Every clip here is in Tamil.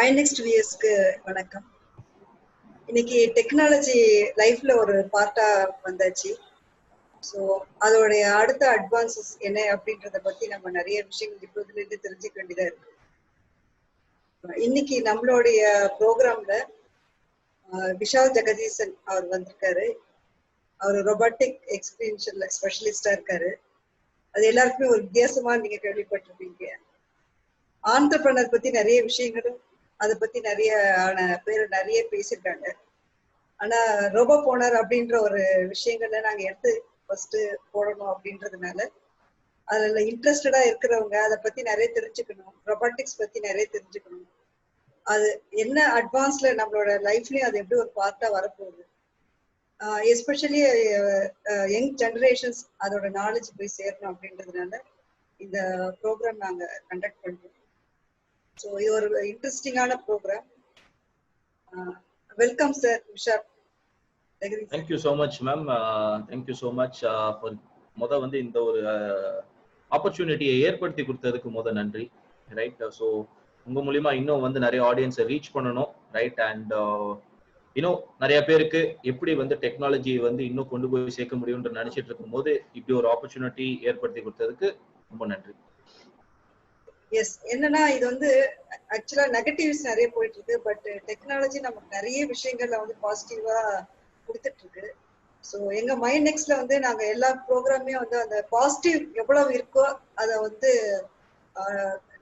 மைனெக்ஸ்ட் விஎஸ்க்கு வணக்கம். இன்னைக்கு டெக்னாலஜி லைஃப்ல ஒரு பார்ட்டா வந்தாச்சு. ஸோ அதோடைய அடுத்த அட்வான்சஸ் என்ன அப்படின்றத பத்தி நம்ம நிறைய விஷயங்கள் இப்போதுலேருந்து தெரிஞ்சுக்க வேண்டியதா இருக்கு. இன்னைக்கு நம்மளுடைய ப்ரோக்ராம்ல விஷால் ஜெகதீசன் அவர் வந்திருக்காரு. அவர் ரொபாட்டிக் எக்ஸ்பீரியன்ஷியல் ஸ்பெஷலிஸ்டா இருக்காரு. அது எல்லாருக்குமே ஒரு வித்தியாசமா நீங்க கேள்விப்பட்டிருப்பீங்க. ஆண்டர்பிரனர் பத்தி நிறைய விஷயங்களும் அதை பத்தி நிறைய பேர் நிறைய பேசியிருக்காங்க. ஆனா ரோபோ போனர் அப்படின்ற ஒரு விஷயங்கள்ல நாங்க எடுத்து ஃபர்ஸ்ட் போடணும் அப்படின்றதுனால அதுல இன்ட்ரெஸ்டடா இருக்கிறவங்க அதை பத்தி நிறைய தெரிஞ்சுக்கணும், ரொபாட்டிக்ஸ் பத்தி நிறைய தெரிஞ்சுக்கணும், அது என்ன அட்வான்ஸ்ல நம்மளோட லைஃப்லயும் அது எப்படி ஒரு பார்ட்டா வரப்போகுது, எஸ்பெஷலி யங் ஜெனரேஷன்ஸ் அதோட நாலேஜ் போய் சேரணும் அப்படின்றதுனால இந்த ப்ரோக்ராம் நாங்க கண்டக்ட் பண்றோம். ஸோ இது ஒரு இன்ட்ரெஸ்டிங்கான programme. Welcome sir Vishal. Thank you so much ma'am. Thank you so much for வந்து இந்த ஒரு ஆப்பர்ச்சுனிட்டியை ஏற்படுத்தி கொடுத்ததுக்கு நன்றி. ரைட், ஸோ உங்க மூலியமா இன்னும் வந்து நிறைய ஆடியன்ஸை ரீச் பண்ணணும். ரைட், அண்ட் இன்னும் நிறைய பேருக்கு எப்படி வந்து டெக்னாலஜி வந்து இன்னும் கொண்டு போய் சேர்க்க முடியும்னு நினைச்சிட்டு இருக்கும் போது இப்படி ஒரு ஆப்பர்ச்சுனிட்டி ஏற்படுத்தி கொடுத்ததுக்கு ரொம்ப நன்றி. எஸ், என்னன்னா இது வந்து ஆக்சுவலா நெகட்டிவ்ஸ் நிறைய போயிட்டு இருக்கு. பட் டெக்னாலஜி நமக்கு நிறைய விஷயங்கள்ல வந்து பாசிட்டிவா கொடுத்துட்டு இருக்கு. ஸோ எங்க மைனெக்ஸ்ட்ல வந்து நாங்க எல்லா ப்ரோக்ராமையும் வந்து அந்த பாசிட்டிவ் எவ்வளவு இருக்கோ அதை வந்து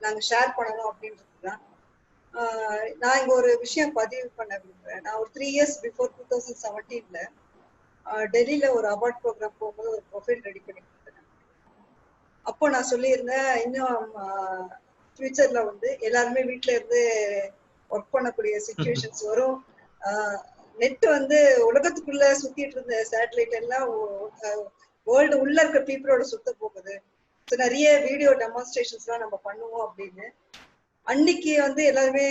நாங்க ஷேர் பண்ணணும் அப்படின்றது தான். நான் இங்க ஒரு விஷயம் பதிவு பண்ண விரும்புறேன். நான் ஒரு 3 years பிஃபோர் 2017 டெல்லியில ஒரு அவார்ட் ப்ரோக்ராம் போகும்போது ஒரு ப்ரொஃபைல் ரெடி பண்ணி கொடுத்தேன். அப்போ நான் சொல்லியிருந்தேன், இன்னும் ஃபியூச்சர்ல வந்து எல்லாருமே வீட்டுல இருந்து ஒர்க் பண்ணக்கூடிய சிச்சுவேஷன்ஸ் வரும். நெட் வந்து உலகத்துக்குள்ள சுத்திட்டு இருந்த சேட்டலைட் எல்லாம் வேர்ல்டு உள்ள இருக்க பீப்புளோட சுத்த போகுது. ஸோ நிறைய வீடியோ டெமான்ஸ்ட்ரேஷன்ஸ் எல்லாம் நம்ம பண்ணுவோம் அப்படின்னு. அன்னைக்கு வந்து எல்லாருமே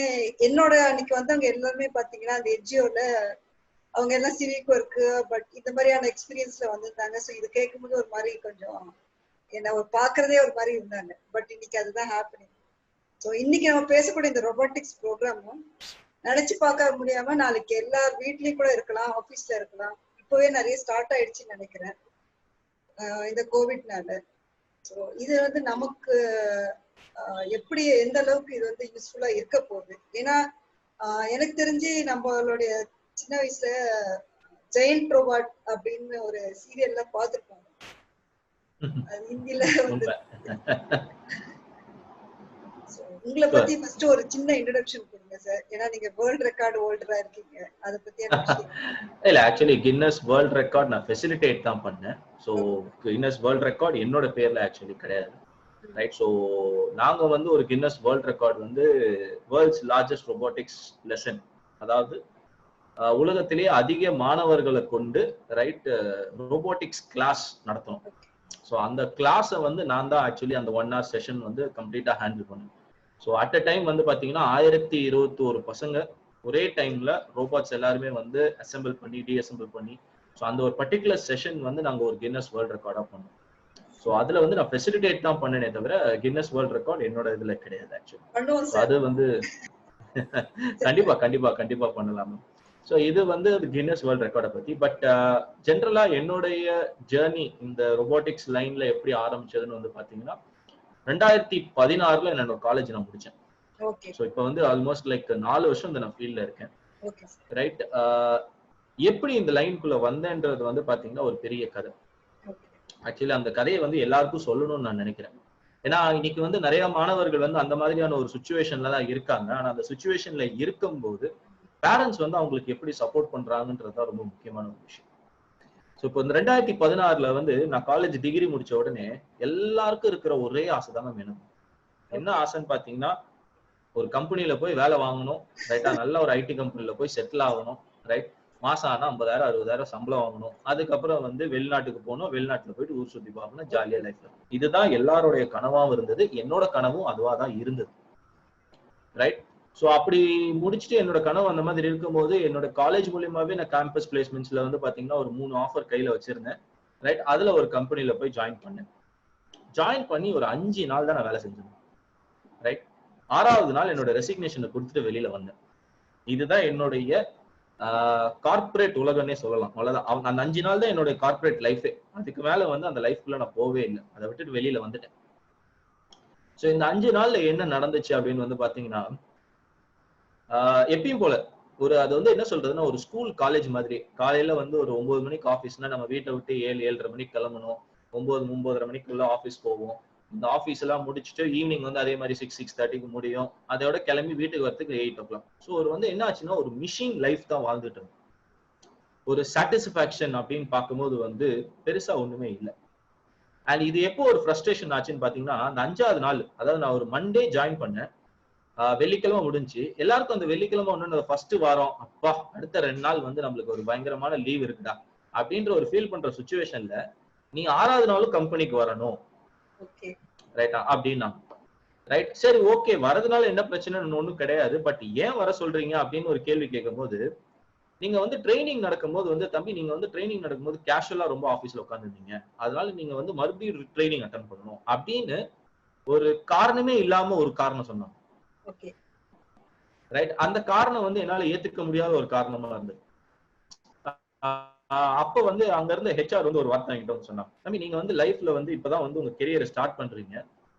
என்னோட அன்னைக்கு வந்து அவங்க எல்லாருமே பாத்தீங்கன்னா அந்த என்ஜிஓல அவங்க எல்லாம் சிவிக் ஒர்க்கு பட் இந்த மாதிரியான எக்ஸ்பீரியன்ஸ்ல வந்திருந்தாங்க. ஸோ இது கேட்கும்போது ஒரு மாதிரி கொஞ்சம் என்ன ஒரு பாக்குறதே ஒரு மாதிரி இருந்தாங்க. பட் இன்னைக்கு அதுதான் ஹேப்பனிங். ஸோ இன்னைக்கு நம்ம பேசக்கூடிய இந்த ரொபாட்டிக்ஸ் ப்ரோக்ராமும் நினைச்சு பார்க்க முடியாம நாளைக்கு எல்லா வீட்லயும் கூட இருக்கலாம், ஆபீஸ்ல இருக்கலாம். இப்பவே நிறைய ஸ்டார்ட் ஆயிடுச்சுன்னு நினைக்கிறேன் இந்த கோவிட்னால. ஸோ இது வந்து நமக்கு எப்படி எந்த அளவுக்கு இது வந்து யூஸ்ஃபுல்லா இருக்க போகுது. ஏன்னா எனக்கு தெரிஞ்சு நம்மளுடைய சின்ன வயசுல ஜெயண்ட் ரோபாட் அப்படின்னு ஒரு சீரியல்ல பார்த்துருப்போம். அது ஹிந்தில வந்து. உங்களை பத்தி ஃபர்ஸ்ட் ஒரு சின்ன இன்ட்ரோடக்ஷன் கொடுங்க சார். ஏன்னா நீங்க வேர்ல்ட் ரெக்கார்ட் ஹோல்டரா இருக்கீங்க. அத பத்தி இல்ல, ஆக்சுவலி கின்னஸ் வேர்ல்ட் ரெக்கார்ட் நான் ஃபெசிலிட்டேட் தான் பண்ணேன். ஸோ கின்னஸ் வேர்ல்ட் ரெக்கார்ட் என்னோட பேர்ல ஆக்சுவலி கிடையாது. ரைட், ஸோ நாங்க வந்து ஒரு கின்னஸ் வேர்ல்ட் ரெக்கார்ட் வந்து வேர்ல்ட்ஸ் லார்ஜஸ்ட் ரொபாட்டிக்ஸ் லெசன், அதாவது உலகத்திலேயே அதிக மாணவர்களை கொண்டு ரைட் ரோபோட்டிக்ஸ் கிளாஸ் நடத்தணும். ஸோ அந்த கிளாஸை வந்து நான் தான் ஆக்சுவலி அந்த 1 hour செஷன் வந்து கம்ப்ளீட்டா ஹேண்டில் பண்ணேன். ஸோ அட் அ டைம் வந்து பாத்தீங்கன்னா 1021 பசங்க ஒரே டைம்ல ரோபோட்ஸ் எல்லாருமே வந்து அசெம்பிள் பண்ணி டிஅசெம்பிள் பண்ணி, ஸோ அந்த ஒரு பர்டிகுலர் செஷன் வந்து நாங்க ஒரு கின்னஸ் வேர்ல்ட் ரெக்கார்டா பண்ணோம். ஸோ அதுல வந்து நான் ஃபெசிலிட்டேட் தான் பண்ணனே தவிர கின்னஸ் வேர்ல்ட் ரெக்கார்ட் என்னோட இதுல கிடையாது ஆக்சுவலி. அது வந்து கண்டிப்பா கண்டிப்பா கண்டிப்பா பண்ணலாமா. ஸோ இது வந்து கின்னஸ் வேர்ல்ட் ரெக்கார்டை பத்தி. பட் ஜென்ரலா என்னுடைய ஜேர்னி இந்த ரொபாட்டிக்ஸ் லைன்ல எப்படி ஆரம்பிச்சதுன்னு வந்து பாத்தீங்கன்னா 2016 என்னோட காலேஜ் நான் முடிச்சேன். ஸோ இப்போ வந்து ஆல்மோஸ்ட் லைக் 4 வருஷம் நான் ஃபீல்ட்ல இருக்கேன். ரைட், எப்படி இந்த லைனுக்குள்ள வந்தேன்றது வந்து பாத்தீங்கன்னா ஒரு பெரிய கதை. ஆக்சுவலி அந்த கதையை வந்து எல்லாருக்கும் சொல்லணும்னு நான் நினைக்கிறேன். ஏன்னா இன்னைக்கு வந்து நிறைய மாணவர்கள் வந்து அந்த மாதிரியான ஒரு சுச்சுவேஷன்ல தான் இருக்காங்க. ஆனா அந்த சுச்சுவேஷன்ல இருக்கும்போது பேரண்ட்ஸ் வந்து அவங்களுக்கு எப்படி சப்போர்ட் பண்றாங்கன்றதுதான் ரொம்ப முக்கியமான ஒரு விஷயம். ஸோ இப்போ இந்த 2016 வந்து நான் காலேஜ் டிகிரி முடிச்ச உடனே எல்லாருக்கும் இருக்கிற ஒரே ஆசை தான் மேம் எனக்கு. என்ன ஆசைன்னு பாத்தீங்கன்னா ஒரு கம்பெனில போய் வேலை வாங்கணும். ரைட்டா, நல்ல ஒரு ஐடி கம்பெனில போய் செட்டில் ஆகணும். ரைட், மாசம் ஆனா 50,000 60,000 சம்பளம் வாங்கணும். அதுக்கப்புறம் வந்து வெளிநாட்டுக்கு போகணும், வெளிநாட்டுல போயிட்டு ஊர் சுத்தி பார்க்கணும், ஜாலியா லைஃப்ல. இதுதான் எல்லாருடைய கனவாவும் இருந்தது. என்னோட கனவும் அதுவா தான் இருந்தது. ரைட், ஸோ அப்படி முடிச்சுட்டு என்னோட கனவு அந்த மாதிரி இருக்கும்போது என்னோட காலேஜ் மூலியமாவே நான் கேம்பஸ் பிளேஸ்மெண்ட்ஸ்ல வந்து பாத்தீங்கன்னா ஒரு 3 ஆஃபர் கையில வச்சிருந்தேன். ரைட், அதுல ஒரு கம்பெனில போய் ஜாயின் பண்ணேன். ஜாயின் பண்ணி ஒரு 5 நாள் தான் நான் வேலை செஞ்சேன். ரைட், 6வது நாள் என்னோட ரெசிக்னேஷனை கொடுத்துட்டு வெளியில வந்தேன். இதுதான் என்னுடைய கார்பரேட் உலகம்னே சொல்லலாம். அவ்வளவுதான். அவங்க அந்த 5 நாள் தான் என்னோட கார்பரேட் லைஃபே. அதுக்கு மேல வந்து அந்த லைஃப்குள்ள நான் போவே இல்லை. அதை விட்டுட்டு வெளியில வந்துட்டேன். சோ இந்த 5 நாள்ல என்ன நடந்துச்சு அப்படின்னு வந்து பாத்தீங்கன்னா, எப்பயும் போல அது வந்து என்ன சொல்றதுன்னா, ஒரு ஸ்கூல் காலேஜ் மாதிரி. காலையில வந்து ஒரு 9 மணிக்கு ஆபீஸ்னா நம்ம வீட்டை விட்டு 7-7:30 மணிக்கு கிளம்பணும். 9-9:30 மணிக்குள்ள ஆபீஸ் போவோம். இந்த ஆபீஸ் எல்லாம் முடிச்சுட்டு ஈவினிங் வந்து அதே மாதிரி 6-6:30க்கு முடியும். அதோட கிளம்பி வீட்டுக்கு வரதுக்கு 8 o'clock. ஸோ வந்து என்ன ஆச்சுன்னா, ஒரு மிஷின் லைஃப் தான் வாழ்ந்துட்டு இருந்தோம். ஒரு சாட்டிஸ்பாக்சன் அப்படின்னு பார்க்கும்போது வந்து பெருசா ஒண்ணுமே இல்லை. அண்ட் இது எப்போ ஒரு ஃப்ரஸ்ட்ரேஷன் ஆச்சுன்னு பாத்தீங்கன்னா, அந்த 5வது நாள், அதாவது நான் ஒரு மண்டே ஜாயின் பண்ணேன். வெள்ளிக்கிழமை முடிஞ்சு எல்லாருக்கும் அந்த வெள்ளிக்கிழமை ஒண்ணு ஃபர்ஸ்ட் வாரம், அப்பா அடுத்த 2 நாள் வந்து நம்மளுக்கு ஒரு பயங்கரமான லீவ் இருக்குடா அப்படின்ற ஒரு ஃபீல் பண்ற சுச்சுவேஷன்ல நீ 6வது நாளும் கம்பெனிக்கு வரணும், ரைட்டா அப்படின்னா ரைட். சரி ஓகே, வரதுனால என்ன பிரச்சனைன்னு ஒண்ணும் கிடையாது. பட் ஏன் வர சொல்றீங்க அப்படின்னு ஒரு கேள்வி கேட்கும் போது, நீங்க வந்து ட்ரைனிங் நடக்கும்போது வந்து தம்பி நீங்க வந்து ட்ரைனிங் நடக்கும்போது கேஷுவலா ரொம்ப ஆபீஸ்ல உட்காந்துருந்தீங்க, அதனால நீங்க வந்து மறுபடியும் ட்ரைனிங் அட்டன் பண்ணணும் அப்படின்னு ஒரு காரணமே இல்லாம ஒரு காரணம் சொன்னாங்க. ரைட். அந்த காரணம் வந்து என்னால ஏத்துக்க முடியாத ஒரு காரணமா இருந்தது. அப்ப வந்து அங்க இருந்த ஹெச்ஆர் வந்து ஒரு வார்த்தை என்கிட்ட வந்து சொன்னாங்க, தம்பி நீங்க வந்து லைஃப்ல வந்து இப்பதான் வந்து உங்க கெரியரை ஸ்டார்ட் பண்றீங்க,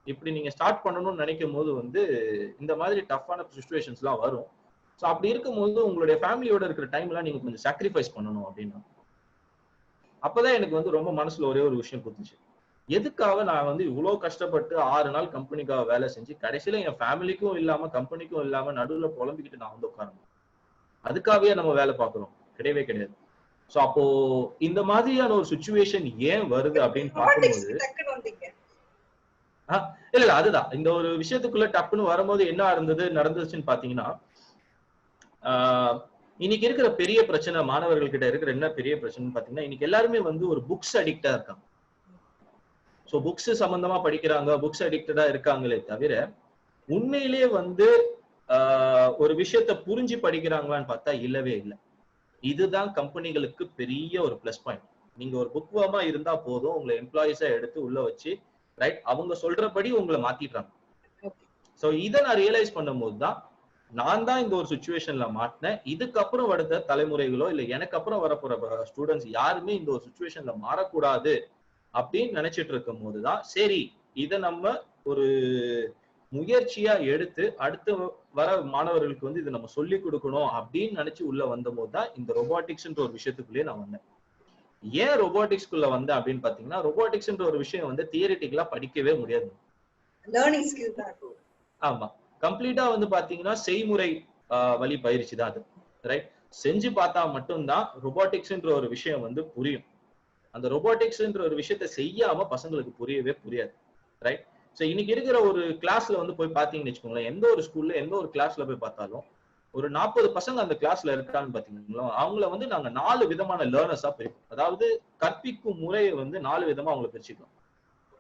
இப்படி நீங்க ஸ்டார்ட் பண்ணணும்னு நினைக்கும் போது வந்து இந்த மாதிரி டஃப்பான சிச்சுவேஷன்ஸ் எல்லாம் வரும். ஸோ அப்படி இருக்கும்போது உங்களுடைய ஃபேமிலியோட இருக்கிற டைம் எல்லாம் நீங்க கொஞ்சம் சாக்ரிஃபைஸ் பண்ணணும் அப்படின்னா. அப்பதான் எனக்கு வந்து ரொம்ப மனசுல ஒரே ஒரு விஷயம் புரிஞ்சுச்சு, எதுக்காக நான் வந்து இவ்வளவு கஷ்டப்பட்டு 6 நாள் கம்பெனிக்காக வேலை செஞ்சு கடைசியில என் ஃபேமிலிக்கும் இல்லாம கம்பெனிக்கும் இல்லாம நடுவுல புலம்பிக்கிட்டு நான் வந்து உட்காரணும். அதுக்காகவே நம்ம வேலை பார்க்கிறோம்? கிடையவே கிடையாது. சோ அப்போ இந்த மாதிரியான ஒரு சிச்சுவேஷன் ஏன் வருது அப்படின்னு பார்க்கும்போது, இல்ல அதுதான் இந்த ஒரு விஷயத்துக்குள்ள டப்புன்னு வரும்போது என்ன நடந்துச்சுன்னு பாத்தீங்கன்னா, இன்னைக்கு இருக்கிற பெரிய பிரச்சனை மாணவர்கள் கிட்ட இருக்கிற என்ன பெரிய பிரச்சனைன்னு பாத்தீங்கன்னா, இன்னைக்கு எல்லாருமே வந்து ஒரு புக்ஸ் அடிக்டா இருக்காங்க. சோ புக்ஸ் சம்பந்தமா படிக்கிறாங்க, புக்ஸ் அடிக்டடா இருக்காங்களே தவிர உண்மையிலேயே வந்து ஒரு விஷயத்த புரிஞ்சு படிக்கிறாங்களான்னு பார்த்தா இல்லவே இல்லை. இதுதான் கம்பெனிகளுக்கு பெரிய ஒரு பிளஸ் பாயிண்ட். நீங்க ஒரு புக் வார்மா இருந்தா போதும், உங்களை எம்ப்ளாயிஸா எடுத்து உள்ள வச்சு ரைட் அவங்க சொல்றபடி உங்களை மாத்திடுறாங்க. சோ இதை நான் ரியலைஸ் பண்ணும்போது தான் நான் தான் இந்த ஒரு சுச்சுவேஷன்ல மாட்டினேன். இதுக்கப்புறம் வருத தலைமுறைகளோ இல்ல எனக்கு அப்புறம் வரப்போற ஸ்டூடெண்ட்ஸ் யாருமே இந்த ஒரு சுச்சுவேஷன்ல மாறக்கூடாது அப்படின்னு நினைச்சிட்டு இருக்கும் போதுதான் சரி இதை நம்ம ஒரு முயற்சியா எடுத்து அடுத்து வர மாணவர்களுக்கு வந்து இதை நம்ம சொல்லி கொடுக்கணும் அப்படின்னு நினைச்சு உள்ள வந்த போதுதான் இந்த ரொபாட்டிக்ஸ்ன்ற ஒரு விஷயத்துக்குள்ளேயே நான் வந்தேன். ஏன் ரொபாட்டிக்ஸ்குள்ள வந்தேன் அப்படின்னு பாத்தீங்கன்னா, ரொபாட்டிக்ஸ்ன்ற ஒரு விஷயம் வந்து தியரிட்டிக்கலா படிக்கவே முடியாது. ஆமா, கம்ப்ளீட்டா வந்து பாத்தீங்கன்னா செய்முறை வழி பயிற்சி தான் அது. ரைட். செஞ்சு பார்த்தா மட்டும்தான் ரொபாட்டிக்ஸ்ன்ற ஒரு விஷயம் வந்து புரியும். அந்த ரொபாட்டிக்ஸ்ன்ற ஒரு விஷயத்த செய்யாம பசங்களுக்கு புரியவே புரியாது. ரைட். சோ இன்னைக்கு இருக்கிற ஒரு கிளாஸ்ல வந்து போய் பாத்தீங்கன்னு வச்சுக்கோங்களேன், எந்த ஒரு ஸ்கூல்ல எந்த ஒரு கிளாஸ்ல போய் பார்த்தாலும் ஒரு 40 பசங்க அந்த கிளாஸ்ல இருக்கான்னு பாத்தீங்களா, அவங்கள வந்து நாங்க 4 விதமான லேர்னர்ஸா பிரிப்போம். அதாவது கற்பிக்கும் முறையை வந்து 4 விதமா அவங்களை பிரிச்சுக்கலாம்.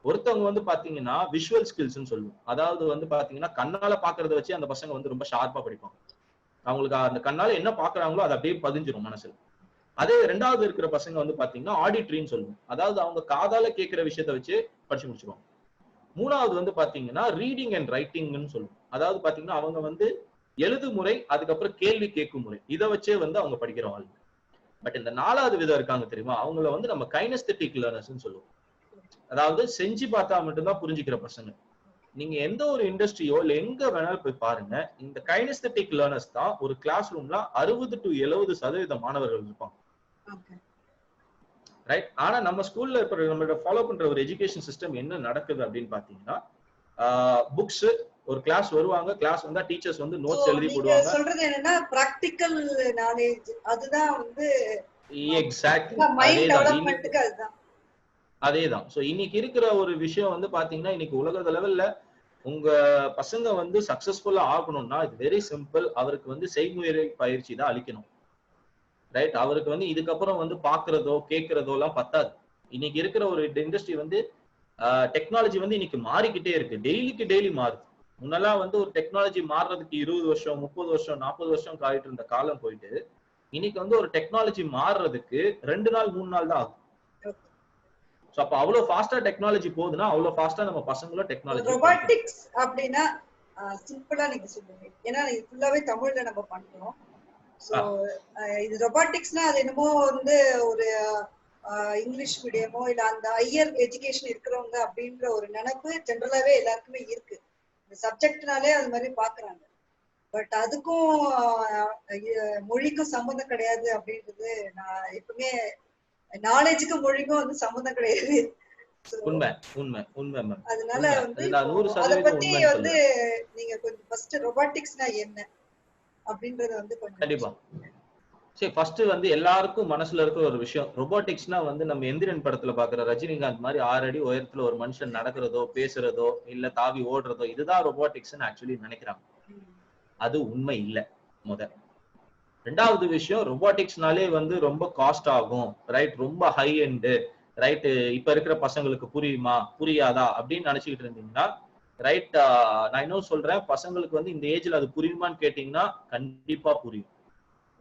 ஒருத்தவங்க வந்து பாத்தீங்கன்னா விஷுவல் ஸ்கில்ஸ்ன்னு சொல்லுவோம். அதாவது வந்து பாத்தீங்கன்னா கண்ணால பாக்குறத வச்சு அந்த பசங்க வந்து ரொம்ப ஷார்ப்பா படிப்பாங்க. அவங்களுக்கு அந்த கண்ணால என்ன பாக்குறாங்களோ அது அப்படியே பதிஞ்சிரும் மனசுல. அதே 2வது இருக்கிற பசங்க வந்து பாத்தீங்கன்னா ஆடிட்ரின்னு சொல்லுவோம். அதாவது அவங்க காதால கேட்கிற விஷயத்த வச்சு படிச்சு முடிச்சுருவாங்க. 3வது வந்து பாத்தீங்கன்னா ரீடிங் அண்ட் ரைட்டிங்னு சொல்லுவோம். அதாவது பாத்தீங்கன்னா அவங்க வந்து எழுது முறை, அதுக்கப்புறம் கேள்வி கேட்கும் முறை, இதை வச்சே வந்து அவங்க படிக்கிறவங்க. பட் இந்த 4வது விதம் இருக்காங்க தெரியுமா, அவங்கள வந்து நம்ம கைனஸ்தெட்டிக் லேர்னர்ஸ்னு சொல்லுவோம். அதாவது செஞ்சு பார்த்தா மட்டும்தான் புரிஞ்சுக்கிற பசங்க. நீங்க எந்த ஒரு இண்டஸ்ட்ரியோ இல்ல எங்க வேணாலும் போய் பாருங்க, இந்த கைனஸ்தெட்டிக் லேர்னர்ஸ் தான் ஒரு கிளாஸ் ரூம்ல 60 to 70% மாணவர்கள் இருப்பாங்க. ரைட். ஆனா நம்ம ஸ்கூல்ல இப்ப நம்மளோட ஃபாலோ பண்ற ஒரு எஜுகேஷன் சிஸ்டம் என்ன நடக்குது அப்படின்னு பாத்தீங்கன்னா, புக்ஸ் ஒரு கிளாஸ் வருவாங்க, கிளாஸ் வந்தா டீச்சர்ஸ் வந்து நோட்ஸ் எழுதி போடுவாங்க. சொல்றது என்னன்னா பிராக்டிகல் நாலேஜ், அதுதான் வந்து எக்ஸாக்ட்லி மைண்ட் டெவலப்மென்ட்க்கு அதுதான். அதேதான். சோ இன்னைக்கு இருக்கிற ஒரு விஷயம் வந்து பாத்தீங்கன்னா, இன்னைக்கு உலக லெவல்ல உங்க பசங்க வந்து சக்சஸ்ஃபுல்லா ஆகணும்னா இது வெரி சிம்பிள். அவருக்கு வந்து செய்முறை பயிற்சி தான் அளிக்கணும். ரைட். அவருக்கு வந்து இதுக்கப்புறம் வந்து பாக்குறதோ கேட்கறதோ எல்லாம் பத்தாது. இன்னைக்கு இருக்கிற ஒரு இண்டஸ்ட்ரி வந்து டெக்னாலஜி வந்து இன்னைக்கு மாறிக்கிட்டே இருக்கு. டெய்லிக்கு டெய்லி மாறுது. முன்னெல்லாம் வந்து ஒரு டெக்னாலஜி மாறுறதுக்கு 20 வருஷம் 30 வருஷம் 40 வருஷம் காயிட்டு இருந்த காலம் போயிட்டு இன்னைக்கு வந்து ஒரு டெக்னாலஜி மாறுறதுக்கு 2 நாள் 3 நாள் தான் ஆகும். சோ அப்ப அவ்வளவு ஃபாஸ்டா டெக்னாலஜி போகுதுன்னா அவ்வளவு ஃபாஸ்டா நம்ம பசங்களும் டெக்னாலஜி. ரொபாட்டிக்ஸ் அப்படின்னா சிம்பிளா நீங்க சொல்லுங்க. ஏன்னா இது ஃபுல்லாவே தமிழ்ல நம்ம பண்றோம். ஸோ ஆ, இது ரொபாட்டிக்ஸ்னா அது என்னமோ வந்து ஒரு இங்கிலீஷ் மீடியமோ இல்ல அந்த ஹையர் எஜுகேஷன் இருக்கிறவங்க அப்படின்ற ஒரு நினைப்பு ஜென்ரலாவே எல்லாருக்குமே இருக்கு. இந்த சப்ஜெக்ட்னாலே அது மாதிரி பாக்குறாங்க. பட் அதுக்கும் மொழிக்கும் சம்மந்தம் கிடையாது அப்படின்றது நான் எப்பவுமே நாலேஜுக்கு மொழிக்கும் வந்து சம்மந்தம் கிடையாது. So, உண்மை உண்மை உண்மை மேம். அதனால உண்மை, வந்து அது இப்போ நான் அத 100% பத்தி உண்மைன்னு வந்து சொல்லுவேன். நீங்க கொஞ்சம் ஃபர்ஸ்ட் ரொபாட்டிக்ஸ்னா என்ன அப்படின்றத வந்து கொஞ்சம் கண்டிப்பா. சரி, ஃபர்ஸ்ட் வந்து எல்லாருக்கும் மனசுல இருக்கிற ஒரு விஷயம், ரொபோட்டிக்ஸ்னா வந்து நம்ம எந்திரன் படத்துல பாக்குற ரஜினிகாந்த் மாதிரி 6 அடி உயரத்துல ஒரு மனுஷன் நடக்கிறதோ பேசுறதோ இல்ல தாவி ஓடுறதோ இதுதான் ரொபோட்டிக்ஸ்னு ஆக்சுவலி நினைக்கிறாங்க. அது உண்மை இல்ல. முத ரெண்டாவது விஷயம், ரொபோட்டிக்ஸ்னாலே வந்து ரொம்ப காஸ்ட் ஆகும், ரைட், ரொம்ப ஹை எண்டு, ரைட், இப்ப இருக்கிற பசங்களுக்கு புரியுமா புரியாதா அப்படின்னு நினைச்சுக்கிட்டு இருந்தீங்கன்னா ரைட், நான் இன்னும் சொல்றேன், பசங்களுக்கு வந்து இந்த ஏஜ்ல அது புரியுமான்னு கேட்டீங்கன்னா கண்டிப்பா புரியும்.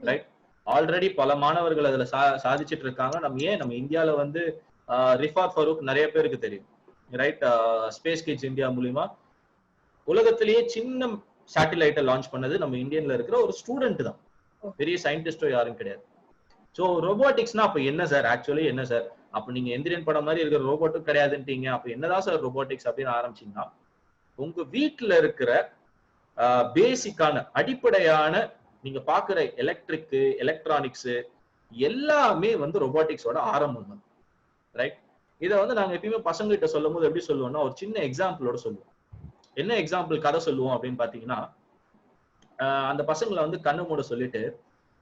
ரைட், ஆல்ரெடி பல மாணவர்கள் அதுல சாதிச்சிட்டு இருக்காங்க. நம்ம இந்தியால வந்து ரிஃபார் ஃபரூக் நிறைய பேருக்கு தெரியும். ரைட், ஸ்பேஸ் கிட்ஸ் இந்தியா மூலியமா உலகத்திலேயே சின்ன சேட்டலைட்டை லான்ச் பண்ணது நம்ம இந்தியன்ல இருக்கிற ஒரு ஸ்டூடெண்ட் தான், பெரிய சயின்டிஸ்டோ யாரும் கிடையாது. சோ ரோபோட்டிக்ஸ்னா அப்ப என்ன சார், ஆக்சுவலி என்ன சார், அப்ப நீங்க எந்திரன் படம் மாதிரி இருக்கிற ரோபோட்டும் கிடையாதுன்றீங்க, அப்ப என்னதான் சார் ரோபோட்டிக்ஸ் அப்படின்னு ஆரம்பிச்சீங்கன்னா, உங்க வீட்டுல இருக்கிற பேசிக்கான அடிப்படையான நீங்க பாக்குற எலக்ட்ரிக் எலக்ட்ரானிக்ஸ் எல்லாமே வந்து ரொபாட்டிக்ஸோட ஆரம்பம் தான். ரைட், இதை வந்து நாங்க எப்பயுமே பசங்க கிட்ட சொல்லும் போது எப்படி சொல்லுவோம்னா ஒரு சின்ன எக்ஸாம்பிளோட சொல்லுவோம். என்ன எக்ஸாம்பிள் கதை சொல்லுவோம் அப்படின்னு பாத்தீங்கன்னா, அந்த பசங்களை வந்து கண்ணு மூட சொல்லிட்டு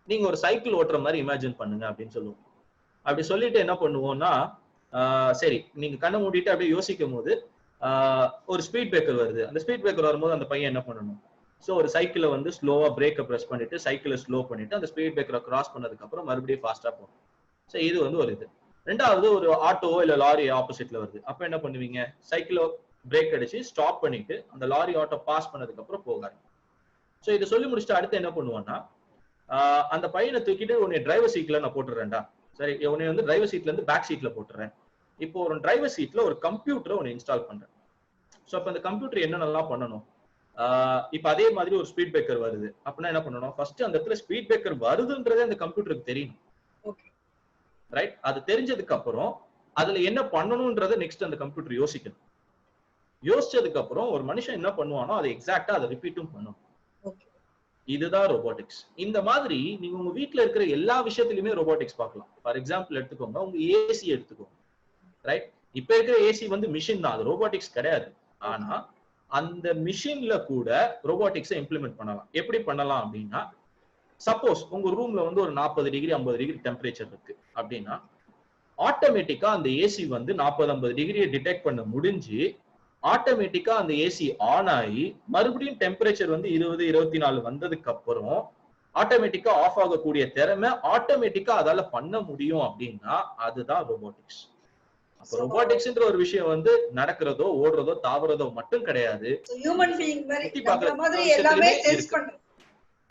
நீங்க ஒரு சைக்கிள் ஓட்டுற மாதிரி இமேஜின் பண்ணுங்க அப்படின்னு சொல்லுவோம். அப்படி சொல்லிட்டு என்ன பண்ணுவோம்னா, சரி நீங்க கண்ணை மூடிட்டு அப்படியே யோசிக்கும் போது ஒரு ஸ்பீட் பிரேக்கர் வருது. அந்த ஸ்பீட் பிரேக்கர் வரும்போது அந்த பையன் என்ன பண்ணணும்? ஸோ ஒரு சைக்கிளை வந்து ஸ்லோவா பிரேக்கை ப்ரெஸ் பண்ணிட்டு சைக்கிளை ஸ்லோ பண்ணிட்டு அந்த ஸ்பீட் பிரேக்கரை கிராஸ் பண்ணதுக்கு அப்புறம் மறுபடியும் ஃபாஸ்டா போகணும். ஸோ இது வந்து ஒரு இது. ரெண்டாவது, ஒரு ஆட்டோவோ இல்ல லாரி ஆப்போசிட்ல வருது. அப்ப என்ன பண்ணுவீங்க? சைக்கிளோ பிரேக் அடிச்சு ஸ்டாப் பண்ணிட்டு அந்த லாரி ஆட்டோ பாஸ் பண்ணதுக்கு அப்புறம் போகாது. ஸோ இதை சொல்லி முடிச்சுட்டு அடுத்து என்ன பண்ணுவோம்னா, அந்த பையனை தூக்கிட்டு உன்னை டிரைவர் சீட்ல நான் போட்டுறேன்டா, சரி உன்னை வந்து டிரைவர் சீட்ல இருந்து பேக் சீட்ல போட்டுறேன். இப்போ ஒரு டிரைவர் சீட்ல ஒரு கம்ப்யூட்டரை உன்னை இன்ஸ்டால் பண்றேன். ஸோ அப்ப அந்த கம்ப்யூட்டர் என்னென்னலாம் பண்ணணும்? இப்ப அதே மாதிரி ஒரு ஸ்பீட் பிரேக்கர் வருது அப்படின்னா என்ன பண்ணணும்? ஃபர்ஸ்ட் அந்த இடத்துல ஸ்பீட் பிரேக்கர் வருதுன்றதே அந்த கம்ப்யூட்டருக்கு தெரியும். ரைட், அது தெரிஞ்சதுக்கு அப்புறம் அதுல என்ன பண்ணணும்ன்றத நெக்ஸ்ட் அந்த கம்ப்யூட்டர் யோசிக்கணும். யோசிச்சதுக்கு அப்புறம் ஒரு மனுஷன் என்ன பண்ணுவானோ அதை எக்ஸாக்டா அதை ரிப்பீட்டும் பண்ணணும். இதுதான் ரோபோட்டிக்ஸ். இந்த மாதிரி நீங்க உங்க வீட்டுல இருக்கிற எல்லா விஷயத்திலுமே ரோபோட்டிக்ஸ் பார்க்கலாம். ஃபார் எக்ஸாம்பிள் எடுத்துக்கோங்க, உங்க ஏசி எடுத்துக்கோங்க. ரைட், இப்ப இருக்கிற ஏசி வந்து மிஷின் தான், அது ரோபோட்டிக்ஸ் கிடையாது. ஆனா அந்த மிஷின்ல கூட ரோபோட்டிக்ஸை இம்ப்ளிமெண்ட் பண்ணலாம். எப்படி பண்ணலாம் அப்படின்னா, சப்போஸ் உங்க ரூம்ல வந்து ஒரு 40 டிகிரி 50 டிகிரி டெம்பரேச்சர் இருக்கு அப்படின்னா, ஆட்டோமேட்டிக்கா அந்த ஏசி வந்து 40-50 டிகிரியை டிடெக்ட் பண்ண முடிஞ்சு ஆட்டோமேட்டிக்கா அந்த ஏசி ஆன் ஆகி மறுபடியும் டெம்பரேச்சர் வந்து 20-24 வந்ததுக்கு அப்புறம் ஆட்டோமேட்டிக்கா ஆஃப் ஆகக்கூடிய திறமை ஆட்டோமேட்டிக்கா அதால பண்ண முடியும் அப்படின்னா அதுதான் ரோபோட்டிக்ஸ். அப்ப ரோபோட்டிக்ஸ்ன்ற ஒரு விஷயம் வந்து நடக்கிறதோ ஓடுறதோ தாவறதோ மட்டும் கிடையாது, ஹியூமன் பீயிங் மாதிரி நம்மள மாதிரி எல்லாமே சென்ஸ் பண்றது.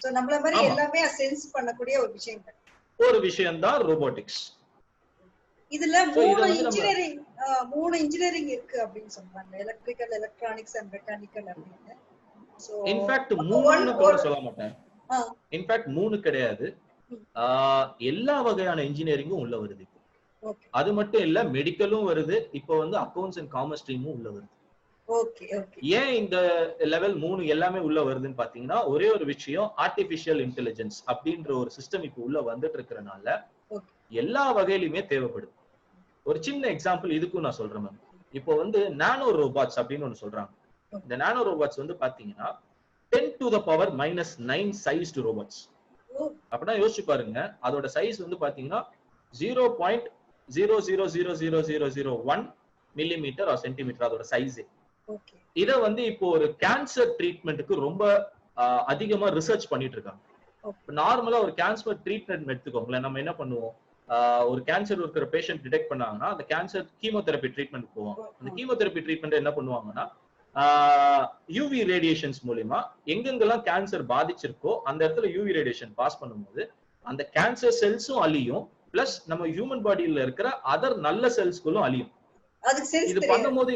சோ நம்மள மாதிரி எல்லாமே சென்ஸ் பண்ணக்கூடிய ஒரு விஷயம் தான் ரோபோட்டிக்ஸ். இதுல மூணு இன்ஜினியரிங் இருக்கு அப்படின்னு சொல்றாங்க, எலக்ட்ரிக்கல், எலக்ட்ரானிக்ஸ் அண்ட் மெக்கானிக்கல் அப்படின்னு. சோ இன்ஃபேக்ட் மூணுன்னு கூட சொல்ல மாட்டேன். இன்ஃபேக்ட் மூணு கிடையாது, எல்லா வகையான இன்ஜினியரிங்கும் உள்ள வருது. அது மட்டும் இல்ல, மெடிக்கலும் வருது, இப்போ வந்து அக்கவுண்ட்ஸ் அண்ட் காமர்ஸ் ஸ்ட்ரீமும் உள்ள வருது. ஏன் இந்த லெவல் 3 எல்லாமே உள்ள வருதுன்னு பாத்தீங்கன்னா, ஒரே ஒரு விஷயம், ஆர்டிபிஷியல் இன்டெலிஜென்ஸ் அப்படின்ற ஒரு சிஸ்டம் இப்போ உள்ள வந்துட்டு இருக்கிறனால எல்லா வகையிலுமே தேவைப்படுது. ஒரு சின்ன எக்ஸாம்பிள் இதுக்கும் நான் சொல்றேன் மேம். இப்போ வந்து நானோ ரோபாட்ஸ் அப்படின்னு ஒண்ணு சொல்றாங்க. இந்த நானோ ரோபாட்ஸ் வந்து பாத்தீங்கன்னா 10⁻⁹ சைஸ்டு ரோபாட்ஸ். அப்படின்னா யோசிச்சு பாருங்க, அதோட சைஸ் வந்து பாத்தீங்கன்னா 0.000001 மில்லிமீட்டர் ஆர் சென்டிமீட்டர் அதோட சைஸ். இத வந்து இப்போ ஒரு கேன்சர் ட்ரீட்மெண்ட்டுக்கு ரொம்ப அதிகமா ரிசர்ச் பண்ணிட்டு இருக்காங்க. நார்மலா ஒரு கேன்சர் ட்ரீட்மெண்ட் எடுத்துக்கோங்களேன், நம்ம என்ன பண்ணுவோம், ஒரு கேன்சர் இருக்கிற பேஷண்ட் டிடெக்ட் பண்ணாங்கன்னா அந்த கேன்சர் கீமோதெரபி ட்ரீட்மெண்ட் போவோம். அந்த கீமோதெரபி ட்ரீட்மெண்ட் என்ன பண்ணுவாங்கன்னா, யூவி ரேடியேஷன்ஸ் மூலமா எங்கெங்கெல்லாம் கேன்சர் பாதிச்சிருக்கோ அந்த இடத்துல யூவி ரேடியேஷன் பாஸ் பண்ணும்போது அந்த கேன்சர் செல்ஸும் அழியும், பிளஸ் நம்ம ஹியூமன் பாடியில இருக்கிற அதர் நல்ல செல்ஸ்களும் அழியும். இது பண்ணும்போது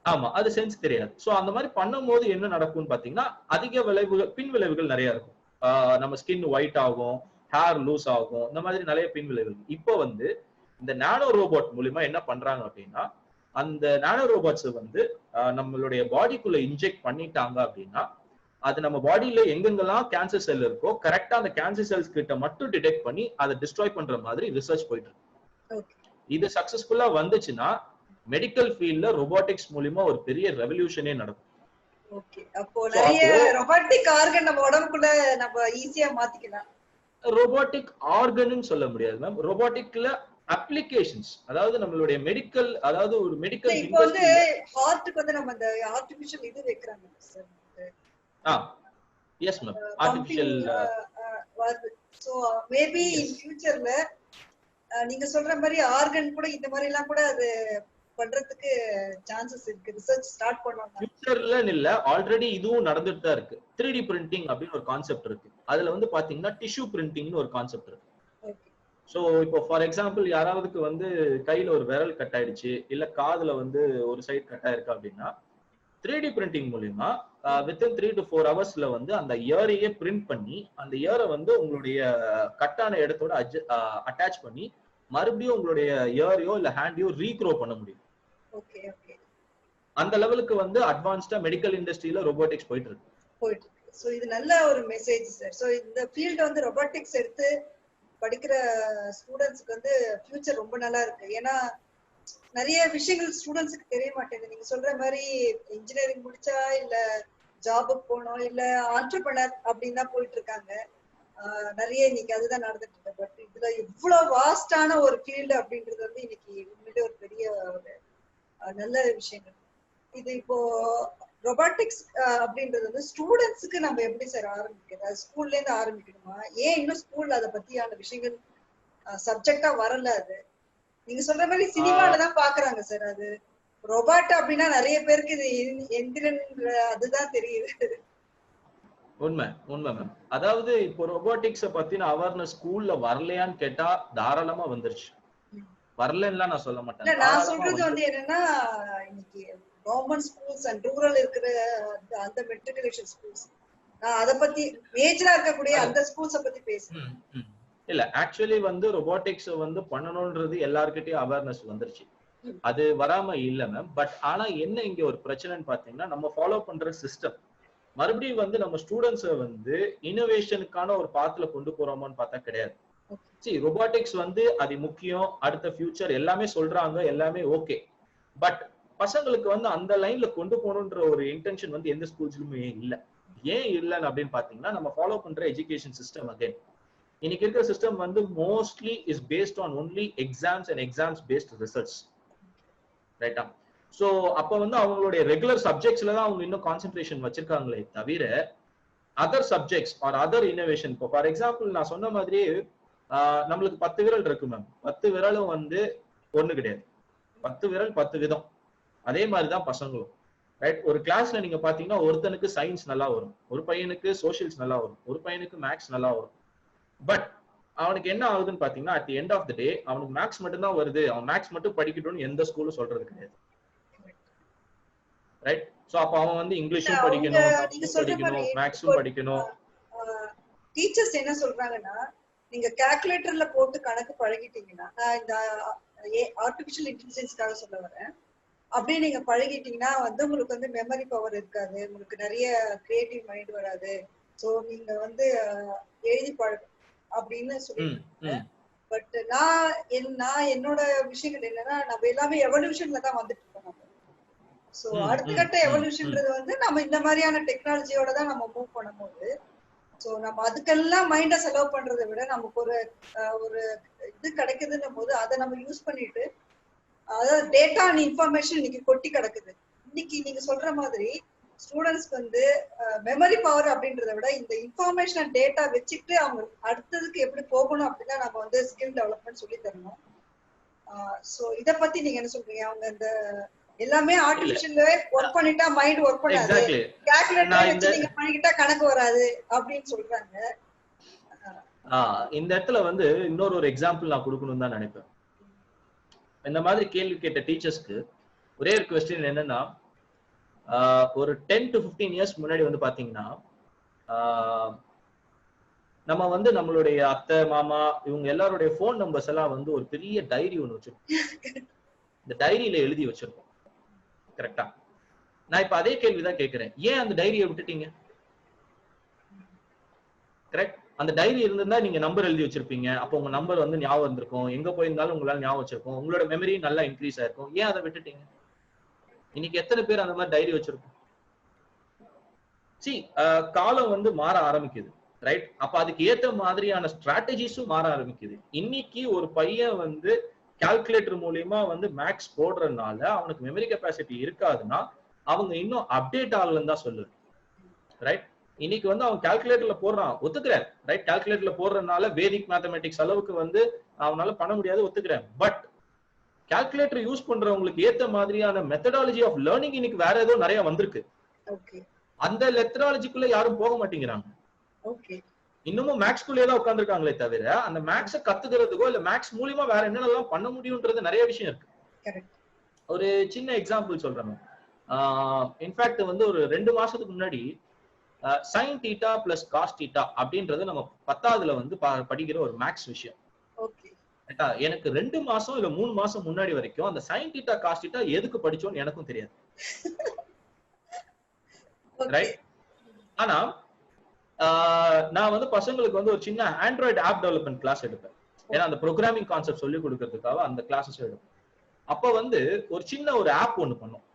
ஆமா, அது சென்ஸ் தெரியாது. சோ அந்த மாதிரி பண்ணும்போது என்ன நடக்கும்னு பாத்தீங்கன்னா, அதிக விளைவுகள், பின் விளைவுகள் நிறைய இருக்கும். நம்ம ஸ்கின் ஒயிட் ஆகும், ஹேர் லூஸ் ஆகும், இந்த மாதிரி நிறைய பின் விளைவுகள். இப்போ வந்து இந்த நானோ ரோபோட் மூலியமா என்ன பண்றாங்க அப்படின்னா, அந்த நானோ ரோபோட்ஸ் வந்து நம்மளுடைய பாடிக்குள்ள இன்ஜெக்ட் பண்ணிட்டாங்க அப்படின்னா, அது நம்ம பாடியில எங்கெங்கெல்லாம் கேன்சர் செல் இருக்கோ கரெக்டா அந்த கேன்சர் செல்ஸ் கிட்ட மட்டும் டிடெக்ட் பண்ணி அதை டிஸ்ட்ராய் பண்ற மாதிரி ரிசர்ச் போயிட்டு இருக்கு. இது சக்சஸ்ஃபுல்லா வந்துச்சுன்னா மெடிக்கல் ஃபீல்ட்ல ரொபோட்டிக்ஸ் மூலியமா ஒரு பெரிய ரெவல்யூஷனே நடக்கும். ஓகே, அப்போ நிறைய ரொபோட்டிக் ஆர்கன் நம்ம உடம்புக்குள்ள நம்ம ஈஸியா மாத்திக்கலாம். ரொபோட்டிக் ஆர்கன்னு சொல்ல முடியாது மேம், ரொபோட்டிக்ல அப்ளிகேஷன்ஸ், அதாவது நம்மளுடைய மெடிக்கல், அதாவது ஒரு மெடிக்கல் இப்போ வந்து ஹார்ட்க்கு வந்து நம்ம அந்த ஆர்ட்டிஃபிஷியல் இது வைக்கறாங்க sir. Yes ma'am, artificial so maybe in ஃபியூச்சர்ல நீங்க சொல்ற மாதிரி ஆர்கன் கூட இந்த மாதிரி எல்லாம் கூட அது பண்றதுக்கு சான்சஸ் இருக்கு. ரிசர்ச் ஸ்டார்ட் பண்ணுவாங்க ஃபியூச்சர்ல இல்ல, ஆல்ரெடி இதுவும் நடந்துட்டு தான் இருக்கு. 3D பிரிண்டிங் அப்படின்னு ஒரு கான்செப்ட் இருக்கு. அதுல வந்து பாத்தீங்கன்னா டிஷ்யூ பிரிண்டிங்னு ஒரு கான்செப்ட் இருக்கு. சோ இப்போ ஃபார் எக்ஸாம்பிள் யாராவதுக்கு வந்து கையில ஒரு விரல் கட் ஆயிடுச்சு, இல்ல காதுல வந்து ஒரு சைடு கட் ஆயிருக்கு அப்படின்னா 3D பிரிண்டிங் மூலியமா வித்தின் 3 to 4 ஹவர்ஸ்ல வந்து அந்த இயரையே பிரிண்ட் பண்ணி அந்த இயரை வந்து உங்களுடைய கட்டான இடத்தோட அட்டாச் பண்ணி மறுபடியும் உங்களுடைய இயரையோ இல்ல ஹேண்டையோ ரீக்ரோ பண்ண முடியும். அந்த லெவலுக்கு வந்து அட்வான்ஸ்டா மெடிக்கல் இண்டஸ்ட்ரியில ரோபோட்டிக்ஸ் போயிட்டு இருக்கு. சோ இது நல்ல ஒரு மெசேஜ் சார். சோ இந்த ஃபீல்ட் வந்து ரோபோட்டிக்ஸ் எடுத்து படிக்கிற ஸ்டூடெண்ட்ஸ்க்கு வந்து ஃபியூச்சர் ரொம்ப நல்லா இருக்கு. ஏன்னா நிறைய விஷயங்கள் ஸ்டூடெண்ட்ஸ்க்கு தெரிய மாட்டேங்குது. நீங்க சொல்ற மாதிரி இன்ஜினியரிங் முடிச்சா இல்ல ஜாபுக்கு போகணும் இல்ல ஆண்டர்பிரனர் அப்படின்னு தான் போயிட்டு இருக்காங்க. நிறைய இன்னைக்கு அதுதான் நடந்துட்டு இருக்கு. பட் இதுல இவ்வளவு வாஸ்டான ஒரு ஃபீல்டு அப்படின்றது வந்து இன்னைக்கு உண்மையிலே ஒரு பெரிய ஒரு நல்ல விஷயங்கள். இது இப்போ ரொபாட்டிக்ஸ் அப்படின்றது வந்து ஸ்டூடெண்ட்ஸுக்கு நம்ம எப்படி சார் ஆரம்பிக்கிறது? ஸ்கூல்ல இருந்து ஆரம்பிக்கணுமா? ஏன் இன்னும் ஸ்கூல்ல அதை பத்தியான விஷயங்கள் சப்ஜெக்டா வரல? அது நீங்க சொல்ற மாதிரி சினிமால தான் பாக்குறாங்க சார். அது ரொபாட் அப்படின்னா நிறைய பேருக்கு இது எந்திரன் அதுதான் தெரியுது. உண்மை உண்மை மேம். அதாவது இப்போ ரொபோட்டிக்ஸ பத்தின அவேர்னஸ் ஸ்கூல்ல வரலையான்னு கேட்டா தாராளமா வந்துருச்சு. வரலன்னா நான் சொல்ல மாட்டேன். நான் சொல்றது வந்து என்னன்னா, இன்னைக்கு கவர்மெண்ட் ஸ்கூல்ஸ் அண்ட் ரூரல் இருக்கிற அந்த மெட்ரிகுலேஷன் ஸ்கூல்ஸ், நான் அத பத்தி மேஜரா இருக்கக்கூடிய அந்த ஸ்கூல்ஸ பத்தி பேசுறேன். இல்ல, ஆக்சுவலி வந்து ரொபோட்டிக்ஸ் வந்து பண்ணணும்ன்றது எல்லார்கிட்டயும் அவேர்னஸ் வந்துருச்சு. அது வராம இல்ல மேம். பட் ஆனா என்ன இங்க ஒரு பிரச்சனைன்னு பாத்தீங்கன்னா, நம்ம ஃபாலோ பண்ற சிஸ்டம் மறுபடியும் வந்து நம்ம ஸ்டூடெண்ட்ஸை வந்து இனோவேஷனுக்கான ஒரு பாத்துல கொண்டு போறோமான்னு பார்த்தா கிடையாது. சரி, ரொபாட்டிக்ஸ் வந்து அது முக்கியம், அடுத்த ஃபியூச்சர் எல்லாமே சொல்றாங்க, எல்லாமே ஓகே. பட் பசங்களுக்கு வந்து அந்த லைன்ல கொண்டு போகணுன்ற ஒரு இன்டென்ஷன் வந்து எந்த ஸ்கூல்ஸ்லுமே இல்ல. ஏன் இல்லைன்னு அப்படின்னு பாத்தீங்கன்னா, நம்ம ஃபாலோ பண்ற எஜுகேஷன் சிஸ்டம் அகைன் இன்னைக்கு இருக்கிற சிஸ்டம் வந்து mostly is based on only exams and exams based results, ரைட்டா? சோ அப்ப வந்து அவங்களுடைய ரெகுலர் சப்ஜெக்ட்ஸ்ல தான் அவங்க இன்னும் கான்சென்ட்ரேஷன் வச்சிருக்காங்களே தவிர other subjects or other innovation. இப்போ ஃபார் எக்ஸாம்பிள் நான் சொன்ன மாதிரி நம்மளுக்கு 10 விரல் இருக்கு மேம். 10 விரலும் வந்து ஒண்ணு கிடையாது. 10 விரல் 10 விதம். அதே மாதிரிதான் பசங்களும், ரைட்? ஒரு கிளாஸ்ல நீங்க பாத்தீங்கன்னா ஒருத்தனுக்கு சயின்ஸ் நல்லா வரும், ஒரு பையனுக்கு சோசியல்ஸ் நல்லா வரும், ஒரு பையனுக்கு மேக்ஸ் நல்லா வரும். பட் அவனுக்கு என்ன ஆகுதுன்னு பாத்தீங்கன்னா, at the end of the day அவனுக்கு மேக்ஸ் மட்டும் தான் வருது, அவன் மேக்ஸ் மட்டும் படிக்கட்டும்னு எந்த ஸ்கூலும் சொல்றது கிடையாது, ரைட்? சோ அப்ப அவன் வந்து இங்கிலீஷும் படிக்கணும், படிக்கணும், மேக்ஸும் படிக்கணும். டீச்சர்ஸ் என்ன சொல்றாங்கன்னா, நீங்க கால்குலேட்டர்ல போட்டு கணக்கு பழகிட்டீங்கன்னா, நான் இந்த ஆர்டிபிஷியல் இன்டெலிஜென்ஸ்க்காக சொல்ல வரேன், அப்படியே நீங்க பழகிட்டீங்கன்னா வந்து உங்களுக்கு வந்து மெமரி பவர் இருக்காது, உங்களுக்கு நிறைய கிரியேட்டிவ் மைண்ட் வராது. சோ நீங்க வந்து எழுதி பழக அப்படின்னு சொல்லிட்டு. பட் நான் என்னோட விஷயங்கள் என்னன்னா, நம்ம எல்லாமே எவல்யூஷன்ல தான் வந்துட்டு இருக்கோம். நம்ம சோ அடுத்த கட்ட எவல்யூஷன்ன்றது வந்து நம்ம இந்த மாதிரியான டெக்னாலஜியோட தான் நம்ம மூவ் பண்ணும்போது, சோ நம்ம அதுக்கெல்லாம் மைண்ட செலவு பண்றதை விட நமக்கு ஒரு இது கிடைக்குதுன்னும் போது அதை நம்ம யூஸ் பண்ணிட்டு, அதாவது டேட்டா அண்ட் இன்ஃபர்மேஷன் இன்னைக்கு கொட்டி கிடக்குது. இன்னைக்கு நீங்க சொல்ற மாதிரி ஸ்டூடெண்ட்ஸ்க்கு வந்து மெமரி பவர் அப்படின்றத விட இந்த இன்ஃபர்மேஷன் அண்ட் டேட்டா வச்சுக்கிட்டு அவங்க அடுத்ததுக்கு எப்படி போகணும் அப்படின்னா நம்ம வந்து ஸ்கில் டெவலப்மெண்ட் சொல்லி தரணும். சோ இத பத்தி நீங்க என்ன சொல்றீங்க? அவங்க இந்த எல்லாமே ஆர்டிபிஷியல்ல ஒர்க் பண்ணிட்டா மைண்ட் ஒர்க் பண்ணாது, கால்குலேட்டர் வச்சு நீங்க பண்ணிக்கிட்டா கணக்கு வராது அப்படின்னு சொல்றாங்க. இந்த இடத்துல வந்து இன்னொரு எக்ஸாம்பிள் நான் கொடுக்கணும்னு தான் நினைப்பேன். இந்த மாதிரி கேள்வி கேட்ட டீச்சர்ஸ்க்கு ஒரே ஒரு क्वेश्चन என்னன்னா, ஒரு 10 to 15 இயர்ஸ் முன்னாடி வந்து பாத்தீங்கன்னா நம்ம வந்து நம்மளுடைய அத்தை மாமா இவங்க எல்லாருடைய போன் நம்பர்ஸ் எல்லாம் வந்து ஒரு பெரிய டைரி ஒண்ணு வச்சிருக்கோம். இந்த டைரியில எழுதி வச்சிருக்கோம். கரெக்டா? நான் இப்ப அதே கேள்விதான் கேட்கிறேன், ஏன் அந்த டைரியை விட்டுட்டீங்க? கரெக்ட்? அந்த டைரி இருந்திருந்தா நீங்க நம்பர் எழுதி வச்சிருப்பீங்க. அப்போ உங்க நம்பர் வந்து ஞாபகம் இருந்திருக்கும். எங்க போயிருந்தாலும் உங்களால ஞாபகம் வச்சிருக்கும். உங்களோட மெமரி நல்லா இன்க்ரீஸ் ஆயிருக்கும். ஏன் அதை விட்டுட்டீங்க? இன்னைக்கு எத்தனை பேர் அந்த மாதிரி டைரி வச்சிருக்கோம்? காலம் வந்து மாற ஆரம்பிக்குது. ரைட்? அப்ப அதுக்கு ஏத்த மாதிரியான ஸ்ட்ராட்டஜிஸும் மாற ஆரம்பிக்குது. இன்னைக்கு ஒரு பையன் வந்து கால்குலேட்டர் மூலியமா வந்து மேக்ஸ் போடுறதுனால அவனுக்கு மெமரி கெப்பாசிட்டி இருக்காதுன்னா அவங்க இன்னும் அப்டேட் ஆகலன்னு தான் சொல்லுது. ரைட்? இன்னைக்கு வந்து அவன் கால்குலேட்டர்ல போடுறான், ஒத்துக்கிறேன். ரைட்? கால்குலேட்டர்ல போடுறதுனால வேதிக் மேத்தமெட்டிக்ஸ் அளவுக்கு வந்து அவனால பண்ண முடியாது, ஒத்துக்கிறேன். பட் கால்குலேட்டர் யூஸ் பண்றவங்களுக்கு ஏத்த மாதிரியான மெத்தடாலஜி ஆஃப் லேர்னிங் இன்னைக்கு வேற ஏதோ நிறைய வந்திருக்கு. அந்த மெத்தடாலஜிக்குள்ள யாரும் போக மாட்டேங்கிறாங்க. இன்னமும் மேக்ஸ்குள்ளே தான் உட்கார்ந்துருக்காங்களே தவிர அந்த மேக்ஸை கத்துக்கிறதுக்கோ இல்ல மேக்ஸ் மூலியமா வேற என்னெல்லாம் பண்ண முடியும்ன்றது நிறைய விஷயம் இருக்கு. ஒரு சின்ன எக்ஸாம்பிள் சொல்றேன். இன்ஃபேக்ட் வந்து ஒரு 2 மாசத்துக்கு முன்னாடி sine theta plus cos theta அப்படின்றது நம்ம 10ஆவதுல வந்து படிக்கிற ஒரு மேக்ஸ் விஷயம். எனக்கு 2 மாசம் இல்ல 3 மாசம் முன்னாடி வரைக்கும் அந்த சைன் தீட்டா காஸ் தீட்டா எதுக்கு படிச்சோம்னு எனக்கும் தெரியாது. ரைட்? ஆனா நான் வந்து பசங்களுக்கு வந்து ஒரு சின்ன ஆண்ட்ராய்டு ஆப் டெவலப்மெண்ட் கிளாஸ் எடுப்பேன். ஏன்னா அந்த ப்ரோக்ராமிங் கான்செப்ட் சொல்லி கொடுக்கறதுக்காக அந்த கிளாஸஸ் எடுப்பேன். அப்ப வந்து ஒரு சின்ன ஒரு ஆப் ஒண்ணு பண்ணோம்.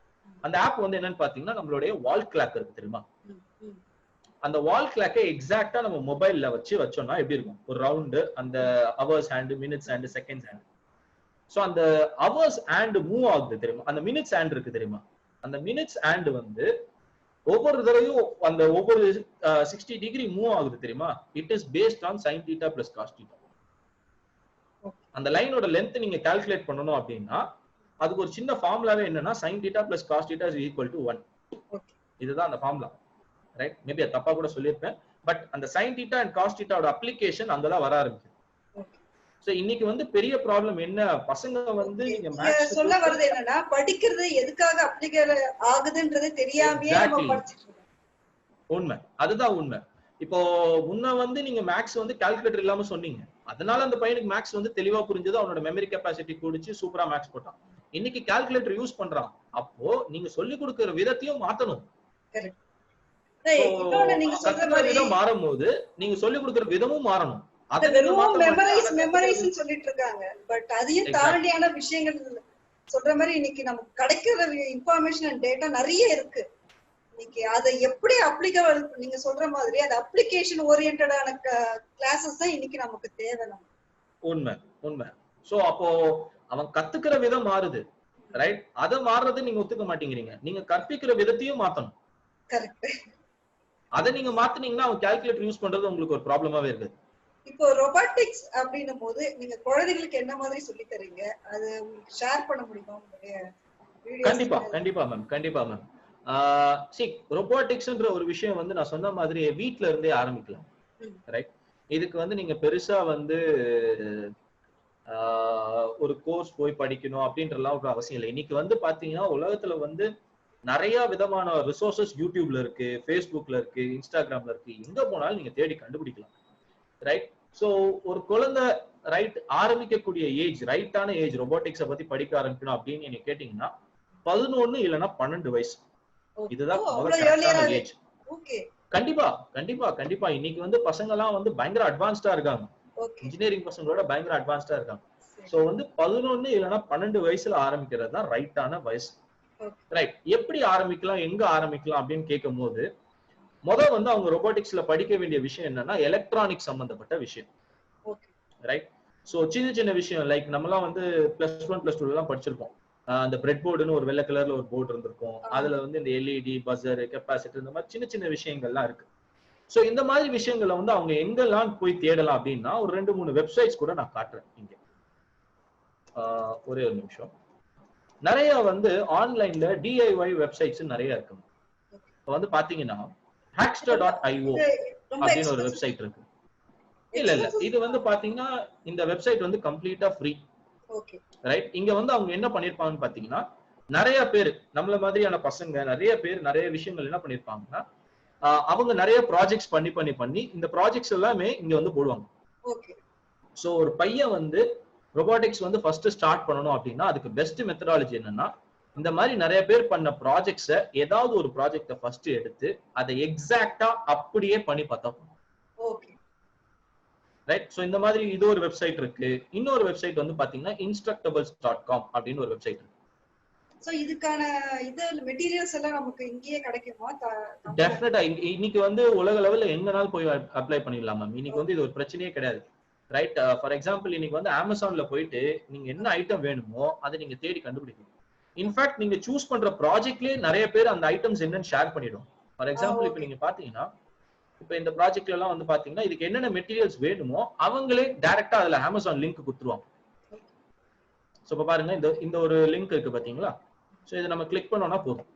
அந்த ஆப் வந்து என்னன்னு பாத்தீங்கன்னா நம்மளுடைய வால் கிளாக் இருக்கு தெரியுமா? அந்த வால் கிளாக்கை எக்ஸாக்டா நம்ம மொபைல்ல வச்சோம்னா எப்படி இருக்கும்? ஒரு ரவுண்டு, அந்த hours hand, minutes hand, seconds hand. So அந்த ஹவர்ஸ் ஹேண்ட் மூவ் ஆகுது தெரியுமா? அந்த மினிட்ஸ் ஹேண்ட் இருக்கு தெரியுமா? அந்த மினிட்ஸ் ஹேண்ட் வந்து ஒவ்வொரு தடவையும் அந்த ஒவ்வொரு 60 டிகிரி மூவ் ஆகுது தெரியுமா? It is based on sin θ plus cos θ. அந்த லைனோட லென்த் நீங்க கால்குலேட் பண்ணனும் அப்படின்னா அதுக்கு ஒரு சின்ன ஃபார்முலாவே என்னன்னா sin θ plus cos θ is equal to 1. இதுதான் அந்த ஃபார்முலா. ரைட்? மேபி அது தப்பா கூட சொல்லிருப்பேன். பட் அந்த sin θ and cos θ ஓட அப்ளிகேஷன் அங்கதான் வர ஆரம்பிக்குது. சோ இன்னைக்கு வந்து பெரிய ப்ராப்ளம் என்ன, பசங்க வந்து நீங்க மேத்ஸ் சொல்ல வரது என்னன்னா படிக்கிறது எதுக்காக அப்ளிகேட் ஆகுதுன்றது தெரியாமயே நம்ம படிச்சிட்டு இருக்கோம். உண்மை, அதுதான் உண்மை. இப்போ முன்ன வந்து நீங்க மேத்ஸ் வந்து கால்குலேட்டர் இல்லாம சொன்னீங்க, அதனால அந்த பையனுக்கு மேத்ஸ் வந்து தெளிவா புரிஞ்சது, அவனோட மெமரி கெப்பாசிட்டி கூடிச்சு, சூப்பரா மேத்ஸ் போட்டான். இன்னைக்கு கால்குலேட்டர் யூஸ் பண்றான், அப்போ நீங்க சொல்லி கொடுக்கிற விதத்தையும் மாத்தணும். நீங்க சொல்ற மாதிரி விதம் மாறும்போது நீங்க சொல்லி கொடுக்கிற விதமும் மாறணும். மெமரைஸ் சொல்லிட்டு இருக்காங்க. பட் அதையும் தாண்டியான விஷயங்கள் சொல்ற மாதிரி இன்னைக்கு நமக்கு கிடைக்கிற இன்ஃபர்மேஷன் அண்ட் டேட்டா நிறைய இருக்கு. இன்னைக்கு அதை எப்படி அப்ளிகபிள் நீங்க சொல்ற மாதிரி அது அப்ளிகேஷன் ஓரியன்டான கிளாஸஸ் தான் இன்னைக்கு நமக்கு தேவை. உண்மை உண்மை. சோ அப்போ அவன் கத்துக்கிற விதம் மாறுது. ரைட்? அதை மாறுறது நீங்க ஒத்துக்க மாட்டேங்கிறீங்க. நீங்க கற்பிக்கிற விதத்தையும் மாத்தணும். கரெக்ட். அதை நீங்க மாத்தினீங்கன்னா அவன் கால்குலேட்டர் யூஸ் பண்றது உங்களுக்கு ஒரு ப்ராப்ளமாவே இருக்குது. இப்போ ரொபாட்டிக்ஸ் அப்படின்னும் போது நீங்க குழந்தைகளுக்கு என்ன மாதிரி சொல்லி தரீங்க? அது உங்களுக்கு ஷேர் பண்ண முடியுமா? கண்டிப்பா கண்டிப்பா மேம், கண்டிப்பா மேம். ரொபாட்டிக்ஸ்ன்ற ஒரு விஷயம் வந்து நான் சொன்ன மாதிரி வீட்ல இருந்தே ஆரம்பிக்கலாம். ரைட்? இதுக்கு வந்து நீங்க பெருசா வந்து ஒரு கோர்ஸ் போய் படிக்கணும் அப்படின்றலாம் ஒரு அவசியம் இல்லை. இன்னைக்கு வந்து பாத்தீங்கன்னா உலகத்துல வந்து நிறைய விதமான ரிசோர்சஸ் யூடியூப்ல இருக்கு, ஃபேஸ்புக்ல இருக்கு, இன்ஸ்டாகிராம்ல இருக்கு. எங்க போனாலும் நீங்க தேடி கண்டுபிடிக்கலாம். ரைட்? சோ ஒரு குழந்தை ரைட் ஆரம்பிக்கக்கூடிய ஏஜ், ரைட்டான ஏஜ் ரொபாட்டிக்ஸை பத்தி படிக்க ஆரம்பிக்கணும் அப்படின்னு நீங்க கேட்டீங்கன்னா 11 இல்லைன்னா 12 வயசு. இதுதான் ஏஜ். கண்டிப்பா கண்டிப்பா கண்டிப்பா. இன்னைக்கு வந்து பசங்க எல்லாம் வந்து பயங்கர அட்வான்ஸ்டா இருக்காங்க. இன்ஜினியரிங் பசங்களோட பயங்கர அட்வான்ஸ்டா இருக்காங்க. சோ வந்து 11 இல்லைன்னா 12 வயசுல ஆரம்பிக்கிறது தான் ரைட்டான வயசு. ரைட்? எப்படி ஆரம்பிக்கலாம், எங்க ஆரம்பிக்கலாம் அப்படின்னு கேட்கும் போது முதல் வந்து அவங்க ரொபாட்டிக்ஸ்ல படிக்க வேண்டிய விஷயம் என்னன்னா எலக்ட்ரானிக் சம்பந்தப்பட்ட விஷயம். ரைட்? சோ சின்ன சின்ன விஷயம் லைக் நம்மலாம் வந்து +1 +2 எல்லாம் படிச்சிருப்போம். அந்த பிரெட் போர்டுன்னு ஒரு வெள்ளை கலர்ல ஒரு போர்டு இருந்திருக்கும். அதுல வந்து இந்த எல்இடி, பஸர், கெப்பாசிட்டர் இந்த மாதிரி சின்ன சின்ன விஷயங்கள்லாம் இருக்கு. சோ இந்த மாதிரி விஷயங்களை வந்து அவங்க எங்கெல்லாம் போய் தேடலாம் அப்படின்னா ஒரு 2-3 வெப்சைட்ஸ் கூட நான் காட்டுறேன் இங்க. ஒரே ஒரு நிமிஷம். நிறைய வந்து ஆன்லைன்ல DIY வெப்சைட்ஸ் நிறைய இருக்கு. இப்போ வந்து பாத்தீங்கன்னா hackster.io அப்படின்னு ஒரு வெப்சைட் இருக்கு. இல்ல இல்ல, இது வந்து பாத்தீங்கன்னா இந்த வெப்சைட் வந்து கம்ப்ளீட்டா ஃப்ரீ. ரைட்? இங்க வந்து அவங்க என்ன பண்ணிருப்பாங்கன்னு பாத்தீங்கன்னா நிறைய பேர் நம்மள மாதிரியான பசங்க நிறைய பேர் நிறைய விஷயங்கள் என்ன பண்ணிருப்பாங்கன்னா அவங்க நிறைய ப்ராஜெக்ட்ஸ் பண்ணி இந்த ப்ராஜெக்ட்ஸ் எல்லாமே இங்க வந்து போடுவாங்க. சோ ஒரு பையன் வந்து ரொபாட்டிக்ஸ் வந்து ஃபர்ஸ்ட் ஸ்டார்ட் பண்ணணும் அப்படின்னா அதுக்கு பெஸ்ட் மெத்தடாலஜி என்னன்னா, இந்த மாதிரி நிறைய பேர் பண்ண ப்ராஜெக்ட்ஸ ஏதாவது ஒரு ப்ராஜெக்ட ஃபர்ஸ்ட் எடுத்து அதை எக்ஸாக்டா அப்படியே பண்ணி பார்த்தா ரைட். சோ இந்த மாதிரி இது ஒரு வெப்சைட் இருக்கு. இன்னொரு வெப்சைட் வந்து பாத்தீங்கன்னா instructables.com அப்படின்னு ஒரு வெப்சைட் இருக்கு. சோ இதுக்கான இது மெட்டீரியல்ஸ் எல்லாம் நமக்கு இங்கேயே கிடைக்குமா? டெஃபினட்டா இன்னைக்கு வந்து உலக லெவல்ல எங்கனாலும் போய் அப்ளை பண்ணிடலாம் மேம். இன்னைக்கு வந்து இது ஒரு பிரச்சனையே கிடையாது. ரைட். ஃபார் எக்ஸாம்பிள் இன்னைக்கு வந்து அமேசான்ல போயிட்டு நீங்க என்ன ஐட்டம் வேணுமோ அதை நீங்க தேடி கண்டுபிடிக்கணும். இன்ஃபேக்ட் நீங்க சூஸ் பண்ற ப்ராஜெக்ட்லயே நிறைய பேர் அந்த ஐட்டம்ஸ் என்னன்னு ஷேர் பண்ணிடும். ஃபார் எக்ஸாம்பிள் இப்ப நீங்க பாத்தீங்கன்னா இப்ப இந்த ப்ராஜெக்ட்ல எல்லாம் வந்து பாத்தீங்கன்னா இதுக்கு என்னென்ன மெட்டீரியல்ஸ் வேணுமோ அவங்களே டைரக்டா அதுல அமேசான் லிங்க் கொடுத்துருவாங்க. சோ இப்ப பாருங்க இந்த ஒரு லிங்க் இருக்கு பாத்தீங்களா? சோ இத நம்ம கிளிக் பண்ணோம்னா போதும்.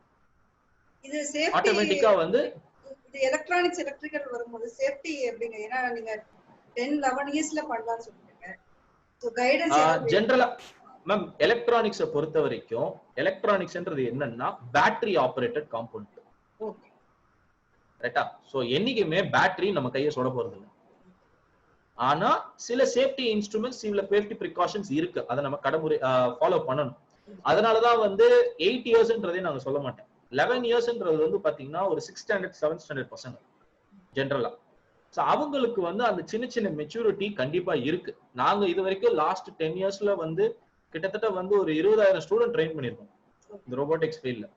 இது சேஃப்டி ஆட்டோமேட்டிக்கா வந்து இது எலக்ட்ரானிக்ஸ் எலக்ட்ரிக்கல் வரும்போது சேஃப்டி எப்படிங்க? ஏன்னா நீங்க 10-11 இயர்ஸ்ல பண்ணலாம்னு சொல்றீங்க. சோ கைடன்ஸ் ஜெனரலா மேம் எலக்ட்ரானிக்ஸை பொறுத்த வரைக்கும் எலக்ட்ரானிக்ஸ்ன்றது என்னன்னா பேட்டரி ஆபரேட்டட் காம்பவுண்ட். ஓகே ரைட்டா? சோ என்னைக்குமே பேட்டரி நம்ம கையை சுட போறது இல்லை. ஆனா சில சேஃப்டி இன்ஸ்ட்ருமெண்ட்ஸ் சில சேஃப்டி ப்ரிகாஷன்ஸ் இருக்கு, அதை நம்ம கடைமுறை ஃபாலோ பண்ணணும். அதனாலதான் வந்து 8 இயர்ஸ்ன்றதே நாங்க சொல்ல மாட்டேன். 11 இயர்ஸ்ன்றது வந்து பாத்தீங்கன்னா ஒரு 6th ஸ்டாண்டர்ட் 7th ஸ்டாண்டர்ட் பசங்க ஜென்ரலா. சோ அவங்களுக்கு வந்து அந்த சின்ன சின்ன மெச்சூரிட்டி கண்டிப்பா இருக்கு. நாங்க இது வரைக்கும் லாஸ்ட் 10 இயர்ஸ்ல வந்து கிட்டத்தட்ட வந்து ஒரு 20,000 ஸ்டூடெண்ட் ட்ரெயின் பண்ணிருக்கோம் இந்த ரோபோட்டிக்ஸ் ஃபீல்ட்ல.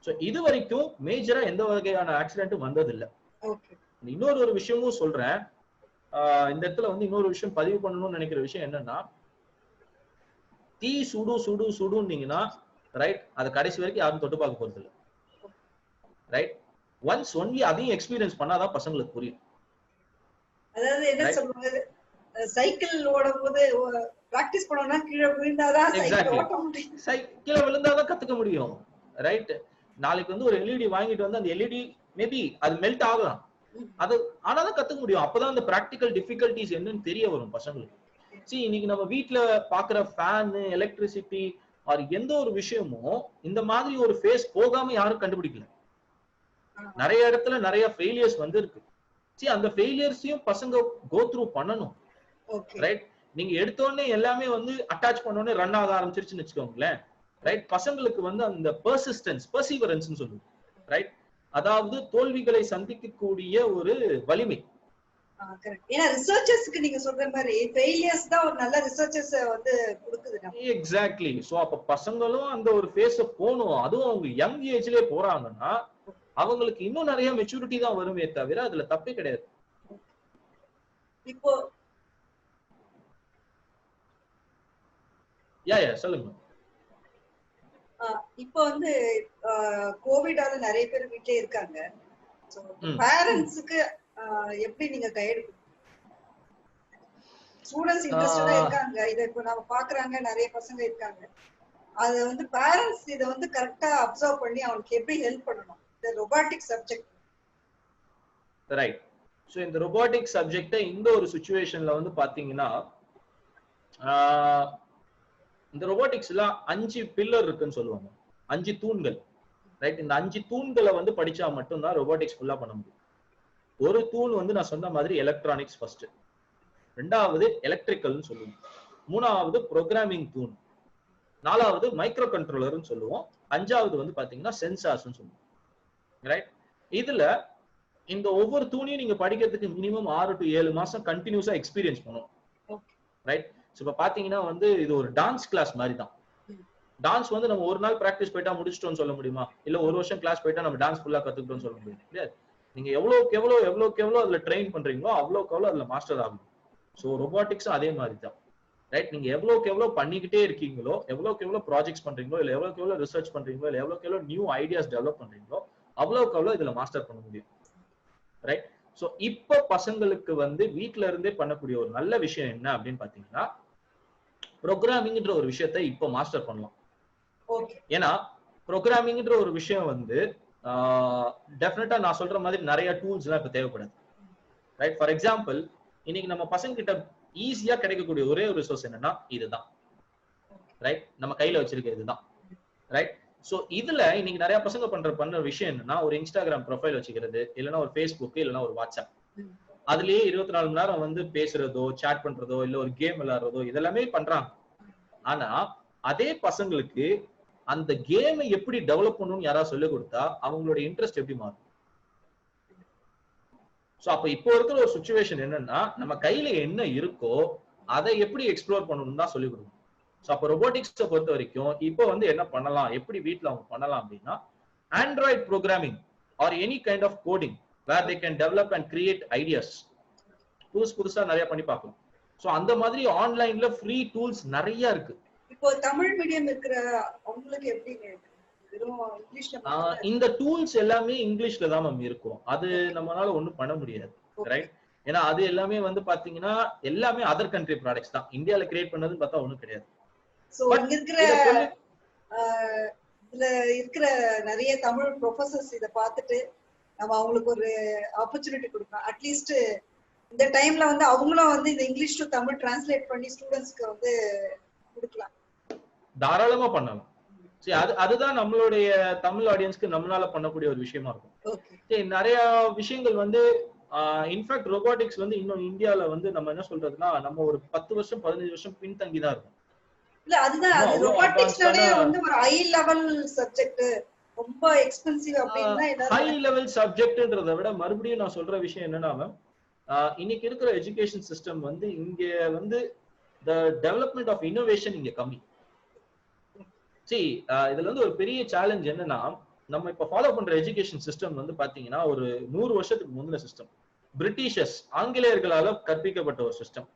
சோ இது வரைக்கும் மேஜரா எந்த வகையான ஆக்சிடென்ட்டும் வந்தது இல்ல. இன்னொரு விஷயமும் சொல்றேன், இந்த இடத்துல வந்து இன்னொரு விஷயம் பதிவு பண்ணணும்னு நினைக்கிற விஷயம் என்னன்னா, தீ சுடுன்னீங்கன்னா ரைட், அது கடைசி வரைக்கும் யாரும் தொட்டு பார்க்க போறது இல்லை. ரைட். ஒன்ஸ் ஒன்லி அதையும் எக்ஸ்பீரியன்ஸ் பண்ணாதான் பசங்களுக்கு புரியும். அதாவது என்ன சொல்றது, சைக்கிள் ஓடும்போது பிராக்டிஸ் பண்ணனும்னா கீழே விழுந்தாதான் சைக்கிள் ஓட்ட முடியும். கீழே விழுந்தாதான் கத்துக்க முடியும். ரைட். நாளைக்கு வந்து ஒரு எல்இடி வாங்கிட்டு வந்து அந்த எல்இடி மேபி அது மெல்ட் ஆகலாம், அது ஆனாதான் கத்துக்க முடியும். அப்பதான் அந்த பிராக்டிகல் டிஃபிகல்டிஸ் என்னன்னு தெரிய வரும் பசங்களுக்கு. சரி, இன்னைக்கு நம்ம வீட்டுல பாக்குற ஃபேன், எலக்ட்ரிசிட்டி ஆர் எந்த ஒரு விஷயமும் இந்த மாதிரி ஒரு ஃபேஸ் போகாம யாரும் கண்டுபிடிக்கல. நிறைய இடத்துல நிறைய ஃபெயிலியர்ஸ் வந்து இருக்கு. சரி, அந்த ஃபெயிலியர்ஸையும் பசங்க கோ த்ரூ பண்ணணும். ரைட். நீங்க எடுத்தோடனே எல்லாமே வந்து அட்டாச் பண்ணோடனே ரன் ஆக ஆரம்பிச்சிருச்சுன்னு வச்சுக்கோங்களேன். ரைட். பசங்களுக்கு வந்து அந்த பெர்சிவரன்ஸ் சொல்லுவோம். ரைட். அதாவது தோல்விகளை சந்திக்கக்கூடிய ஒரு வலிமை. ஏன்னா ரிசர்ச்சர்ஸ்க்கு நீங்க சொல்ற மாதிரி ஃபெயிலியர்ஸ் தான் ஒரு நல்ல ரிசர்ச்சர்ஸ் வந்து கொடுக்குது. எக்ஸாக்ட்லி. சோ அப்ப பசங்களும் அந்த ஒரு ஃபேஸ் போணும். அதுவும் அவங்க யங் ஏஜ்லயே போறாங்கன்னா அவங்களுக்கு இன்னும் நிறைய மெச்சூரிட்டி தான் வருமே தவிர அதுல தப்பே கிடையாது. இப்போ சொல்லுங்க. இப்போ வந்து கோவிடால நிறைய பேர் வீட்லயே இருக்காங்க. சோ பேரண்ட்ஸ்க்கு எப்படி நீங்க கைடு? ஸ்டூடண்ட்ஸ் இன்ட்ரஸ்டடா இருக்காங்க, இத இப்போ நாம பாக்குறாங்க, நிறைய பசங்க இருக்காங்க. அது வந்து பேரண்ட்ஸ் இத வந்து கரெக்டா அப்சர்வ் பண்ணி அவங்களுக்கு எப்படி ஹெல்ப் பண்ணணும் இந்த ரொபாட்டிக் சப்ஜெக்ட்? ரைட். சோ இந்த ரொபாட்டிக் சப்ஜெக்ட் இந்த ஒரு சிச்சுவேஷன்ல வந்து பாத்தீங்கன்னா இந்த ரொபாட்டிக்ஸ்ல 5 பில்லர் இருக்குன்னு சொல்லுவாங்க, 5 தூண்கள். ரைட். இந்த 5 தூண்களை வந்து படிச்சா மட்டும்தான் ரொபாட்டிக்ஸ் ஃபுல்லா பண்ண முடியும். ஒரு தூண் வந்து நான் சொன்ன மாதிரி எலக்ட்ரானிக்ஸ் ஃபர்ஸ்ட், ரெண்டாவது எலக்ட்ரிக்கல்னு சொல்லுவோம், மூணாவது ப்ரோக்ராமிங் தூண், நாலாவது மைக்ரோ கண்ட்ரோலர்னு சொல்லுவோம், அஞ்சாவது வந்து பாத்தீங்கன்னா சென்சார்ஸ்னு சொல்லுவோம். ரைட். இதுல இந்த ஒவ்வொரு தூணையும் நீங்க படிக்கிறதுக்கு மினிமம் 6 to 7 மாசம் கண்டினியூஸா எக்ஸ்பீரியன்ஸ் பண்ணணும். ரைட். இப்ப பாத்தீங்கன்னா வந்து இது ஒரு டான்ஸ் கிளாஸ் மாதிரி தான். டான்ஸ் வந்து நம்ம ஒரு நாள் பிராக்டிஸ் போயிட்டா முடிச்சிட்டோம்னு சொல்ல முடியுமா? இல்ல ஒரு வருஷம் கிளாஸ் போயிட்டா நம்ம டான்ஸ் ஃபுல்லா கத்துக்கிட்டோம்னு சொல்ல முடியாது. நீங்க எவ்வளவுக்கு எவ்வளவு அதுல ட்ரெயின் பண்றீங்களோ அவ்வளவுக்கு எவ்வளவு அதுல மாஸ்டர் ஆகும். சோ ரொபாட்டிக்ஸும் அதே மாதிரி தான். ரைட். நீங்க எவ்வளவுக்கு எவ்வளவு பண்ணிக்கிட்டே இருக்கீங்களோ, எவ்வளவுக்கு எவ்வளவு ப்ராஜெக்ட்ஸ் பண்றீங்களோ, இல்ல எவ்வளவுக்கு எவ்வளவு ரிசர்ச் பண்றீங்களோ, இல்ல எவ்வளவுக்கு எவ்வளவு நியூ ஐடியாஸ் டெவலப் பண்றீங்களோ அவ்வளவுக்கு எவ்வளவு இதுல மாஸ்டர் பண்ண முடியும். ரைட். சோ இப்ப பசங்களுக்கு வந்து வீட்ல இருந்தே பண்ணக்கூடிய ஒரு நல்ல விஷயம் என்ன அப்படின்னு பாத்தீங்கன்னா, ப்ரோக்ராமிங்ன்ற ஒரு விஷயத்தை இப்ப மாஸ்டர் பண்ணலாம். ஏன்னா ப்ரோக்ராமிங்ன்ற ஒரு விஷயம் வந்து டெஃபினட்டா நான் சொல்ற மாதிரி நிறைய டூல்ஸ் எல்லாம் இப்ப தேவைப்படுது. ரைட். ஃபார் எக்ஸாம்பிள் இன்னைக்கு நம்ம பசங்க கிட்ட ஈஸியா கிடைக்கக்கூடிய ஒரே ஒரு ரிசோர்ஸ் என்னன்னா இதுதான். ரைட். நம்ம கையில வச்சிருக்க இதுதான். ரைட். சோ இதுல இன்னைக்கு நிறைய பசங்க பண்ண விஷயம் என்னன்னா, ஒரு இன்ஸ்டாகிராம் ப்ரொஃபைல் வச்சுக்கிறது, இல்லைன்னா ஒரு ஃபேஸ்புக், இல்லைன்னா ஒரு வாட்ஸ்அப், அதுலயே 24 மணி நேரம் வந்து பேசுறதோ, சாட் பண்றதோ, இல்ல ஒரு கேம் விளையாடுறதோ இதெல்லாமே பண்றாங்க. ஆனா அதே பசங்களுக்கு அந்த கேமை எப்படி டெவலப் பண்ணணும்னு யாராவது சொல்லிக் கொடுத்தா அவங்களோட இன்ட்ரெஸ்ட் எப்படி மாறும்? சோ அப்ப இப்போ இருக்கிற ஒரு சுச்சுவேஷன் என்னன்னா, நம்ம கையில என்ன இருக்கோ அதை எப்படி எக்ஸ்ப்ளோர் பண்ணணும் தான் சொல்லிக் கொடுக்கணும். சோ அப்ப ரொபோட்டிக்ஸை பொறுத்த வரைக்கும் இப்போ வந்து என்ன பண்ணலாம், எப்படி வீட்டுல அவங்க பண்ணலாம் அப்படின்னா, Android programming or any kind of coding where they can develop and create ideas புதுசா நிறைய பண்ணி பார்க்கலாம். சோ அந்த மாதிரி ஆன்லைன்ல ஃப்ரீ டூல்ஸ் நிறைய இருக்கு. இப்போ தமிழ் மீடியம் இருக்கிற அவங்களுக்கு எப்படி வெறும் இங்கிலீஷ்ல இந்த டூல்ஸ் எல்லாமே இங்கிலீஷ்ல தான் மேம் இருக்கும். அது நம்மளால ஒண்ணும் பண்ண முடியாது, ரைட்? ஏன்னா அது எல்லாமே வந்து பாத்தீங்கன்னா எல்லாமே அதர் கண்ட்ரி ப்ராடக்ட்ஸ் தான். இந்தியால கிரியேட் பண்ணதுன்னு பார்த்தா ஒண்ணும் கிடையாது. சோ இங்க இருக்கிற இதுல இருக்கிற நிறைய தமிழ் ப்ரொஃபசர்ஸ் இத பார்த்துட்டு நம்ம அவங்களுக்கு ஒரு ஆப்பர்ச்சுனிட்டி கொடுக்கலாம். அட்லீஸ்ட் இந்த டைம்ல வந்து அவங்களும் வந்து இந்த இங்கிலீஷ் டு தமிழ் டிரான்ஸ்லேட் பண்ணி ஸ்டூடெண்ட்ஸ்க்கு வந்து கொடுக்கலாம். தாராளமா பண்ணலாம். சரி, அதுதான் நம்மளுடைய தமிழ் ஆடியன்ஸ்க்கு நம்மளால பண்ணக்கூடிய ஒரு விஷயமா இருக்கும். சரி, நிறைய விஷயங்கள் வந்து இன்ஃபேக்ட் ரோபோட்டிக்ஸ் வந்து இன்னும் இந்தியால வந்து நம்ம என்ன சொல்றதுன்னா, நம்ம ஒரு 10 வருஷம் 15 வருஷம் பின்தங்கி தான் இருக்கும். இல்ல அதுதான், அது ரோபோட்டிக்ஸ்னாலே வந்து ஒரு ஹை லெவல் சப்ஜெக்ட், ரொம்ப எக்ஸ்பென்சிவ் அப்படினா ஹை லெவல் சப்ஜெக்ட்ன்றதை விட மறுபடியும் நான் சொல்ற விஷயம் என்னன்னா மேம், இன்னைக்கு இருக்கிற எஜுகேஷன் சிஸ்டம் வந்து இங்க வந்து the development of innovation இங்க கம்மி. சரி, இதுல வந்து ஒரு பெரிய சேலஞ்ச் என்னன்னா, நம்ம இப்ப ஃபாலோ பண்ற எஜுகேஷன் சிஸ்டம் வந்து பாத்தீங்கன்னா ஒரு 100 வருஷத்துக்கு முந்தின சிஸ்டம். பிரிட்டிஷர்ஸ் ஆங்கிலேயர்களால கற்பிக்கப்பட்ட ஒரு சிஸ்டம்.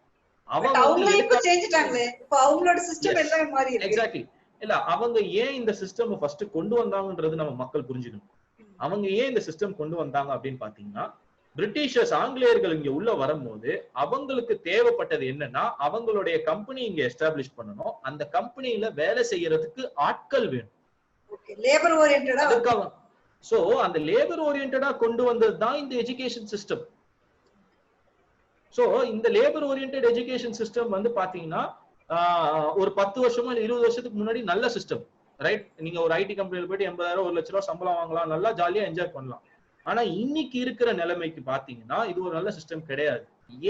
அவங்க இப்ப செஞ்சிட்டாங்களே, இப்ப அவங்களோட சிஸ்டம் எல்லாம் மாறி இருக்கு. எக்ஸாக்ட்லி. இல்ல அவங்க ஏன் இந்த சிஸ்டம் ஃபர்ஸ்ட் கொண்டு வந்தாங்கன்றது நம்ம மக்கள் புரிஞ்சுக்கணும். அவங்க ஏன் இந்த சிஸ்டம் கொண்டு வந்தாங்க அப்படின்னு பாத்தீங்கன்னா, பிரிட்டிஷர்ஸ் ஆங்கிலேயர்கள் இங்க உள்ள வரும்போது அவங்களுக்கு தேவைப்பட்டது என்னன்னா, அவங்களுடைய கம்பெனி இங்க எஸ்டாப்ளிஷ் பண்ணணும். அந்த கம்பெனில வேலை செய்யறதுக்கு ஆட்கள் வேணும். லேபர் ஓரியன்டடா. சோ அந்த லேபர் ஓரியன்டடா கொண்டு வந்தது தான் இந்த எஜுகேஷன் சிஸ்டம். சோ இந்த லேபர் ஓரியன்டட் எஜுகேஷன் சிஸ்டம் வந்து பாத்தீங்கன்னா ஒரு 10 வருஷமோ இல்ல 20 வருஷத்துக்கு முன்னாடி நல்ல சிஸ்டம், ரைட்? நீங்க ஒரு ஐடி கம்பெனில போயிட்டு 80,000 1 லட்ச ரூபாய் சம்பளம் வாங்கலாம், நல்லா ஜாலியா என்ஜாய் பண்ணலாம். ஆனா இன்னைக்கு இருக்கிற நிலைமைக்கு பாத்தீங்கன்னா இது ஒரு நல்ல சிஸ்டம் கிடையாது.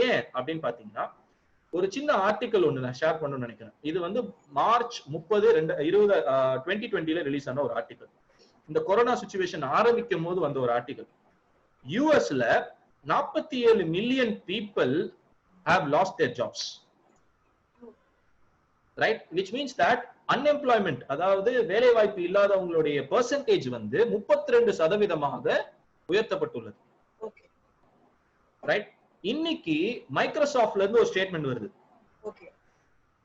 ஏன் அப்படின்னு பாத்தீங்கன்னா, ஒரு சின்ன ஆர்டிக்கல் ஒண்ணு நான் ஷேர் பண்ணணும்னு நினைக்கிறேன். இது வந்து மார்ச் 30 2020 ரிலீஸ் ஆன ஒரு ஆர்டிக்கல். இந்த கொரோனா சிச்சுவேஷன் ஆரம்பிக்கும் போது வந்த ஒரு ஆர்டிக்கல். யூஎஸ்ல 47 million people have lost their jobs, right? Which means that unemployment, அதாவது வேலை வாய்ப்பு இல்லாதவங்களுடைய பெர்சன்டேஜ் வந்து 32% உயர்த்தப்பட்டுள்ளது. ரைட்? இன்னைக்கு மைக்ரோசாஃப்ட்ல இருந்து ஒரு ஸ்டேட்மெண்ட் வருது.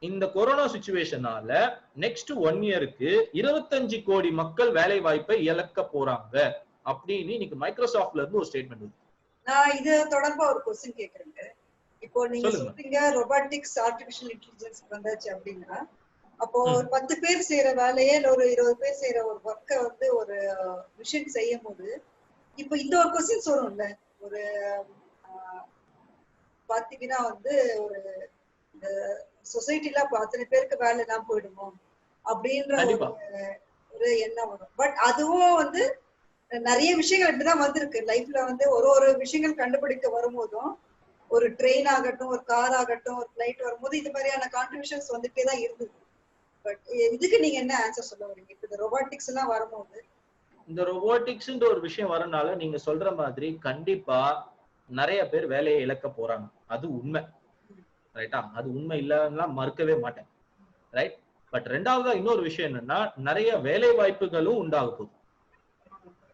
இந்த கொரோனா சிச்சுவேஷனால நெக்ஸ்ட் 1 இயருக்கு 25 கோடி மக்கள் வேலை வாய்ப்பை இழக்க போறாங்க அப்படின்னு இன்னைக்கு மைக்ரோசாஃப்ட்ல இருந்து ஒரு ஸ்டேட்மெண்ட் வருது. நான் இது தொடர்பா ஒரு क्वेश्चन கேக்குறேங்க. இப்போ நீங்க சொல்றீங்க ரோபோட்டிக்ஸ் ஆர்டிஃபிஷியல் இன்டெலிஜென்ஸ் வந்தாச்சு அப்படின்னா, அப்போ ஒரு 10 பேர் செய்யற வேலையே இல்ல ஒரு 20 பேர் செய்யற ஒரு வர்க்க வந்து ஒரு மிஷின் செய்யும் போது, இப்போ இந்த ஒரு क्वेश्चन வரும்ல, ஒரு பாத்தீங்கன்னா வந்து ஒரு இந்த சொசைட்டில அத்தனை பேருக்கு வேலை எல்லாம் போயிடுமோ அப்படின்ற ஒரு எண்ணம் வரும். பட் அதுவும் வந்து நிறைய விஷயங்கள் இப்படிதான் வந்திருக்கு லைஃப்ல. வந்து ஒரு விஷயங்கள் கண்டுபிடிக்க வரும்போதும், ஒரு ட்ரெயின் ஆகட்டும், ஒரு கார் ஆகட்டும், ஒரு பிளைட் வரும்போது இது மாதிரியான கான்ட்ரிபியூஷன்ஸ் வந்துட்டே தான் இருந்தது. பட் இதுக்கு நீங்க என்ன ஆன்சர் சொல்ல வரீங்க? இப்ப இந்த ரொபாட்டிக்ஸ் எல்லாம் வரும்போது, இந்த ரொபாட்டிக்ஸ்ன்ற ஒரு விஷயம் வரனால நீங்க சொல்ற மாதிரி கண்டிப்பா நிறைய பேர் வேலையை இழக்க போறாங்க. அது உண்மை, ரைட்டா? அது உண்மை இல்லைன்னா மறுக்கவே மாட்டேன், ரைட்? பட் ரெண்டாவதா இன்னொரு விஷயம் என்னன்னா, நிறைய வேலை வாய்ப்புகளும் உண்டாக போகுது.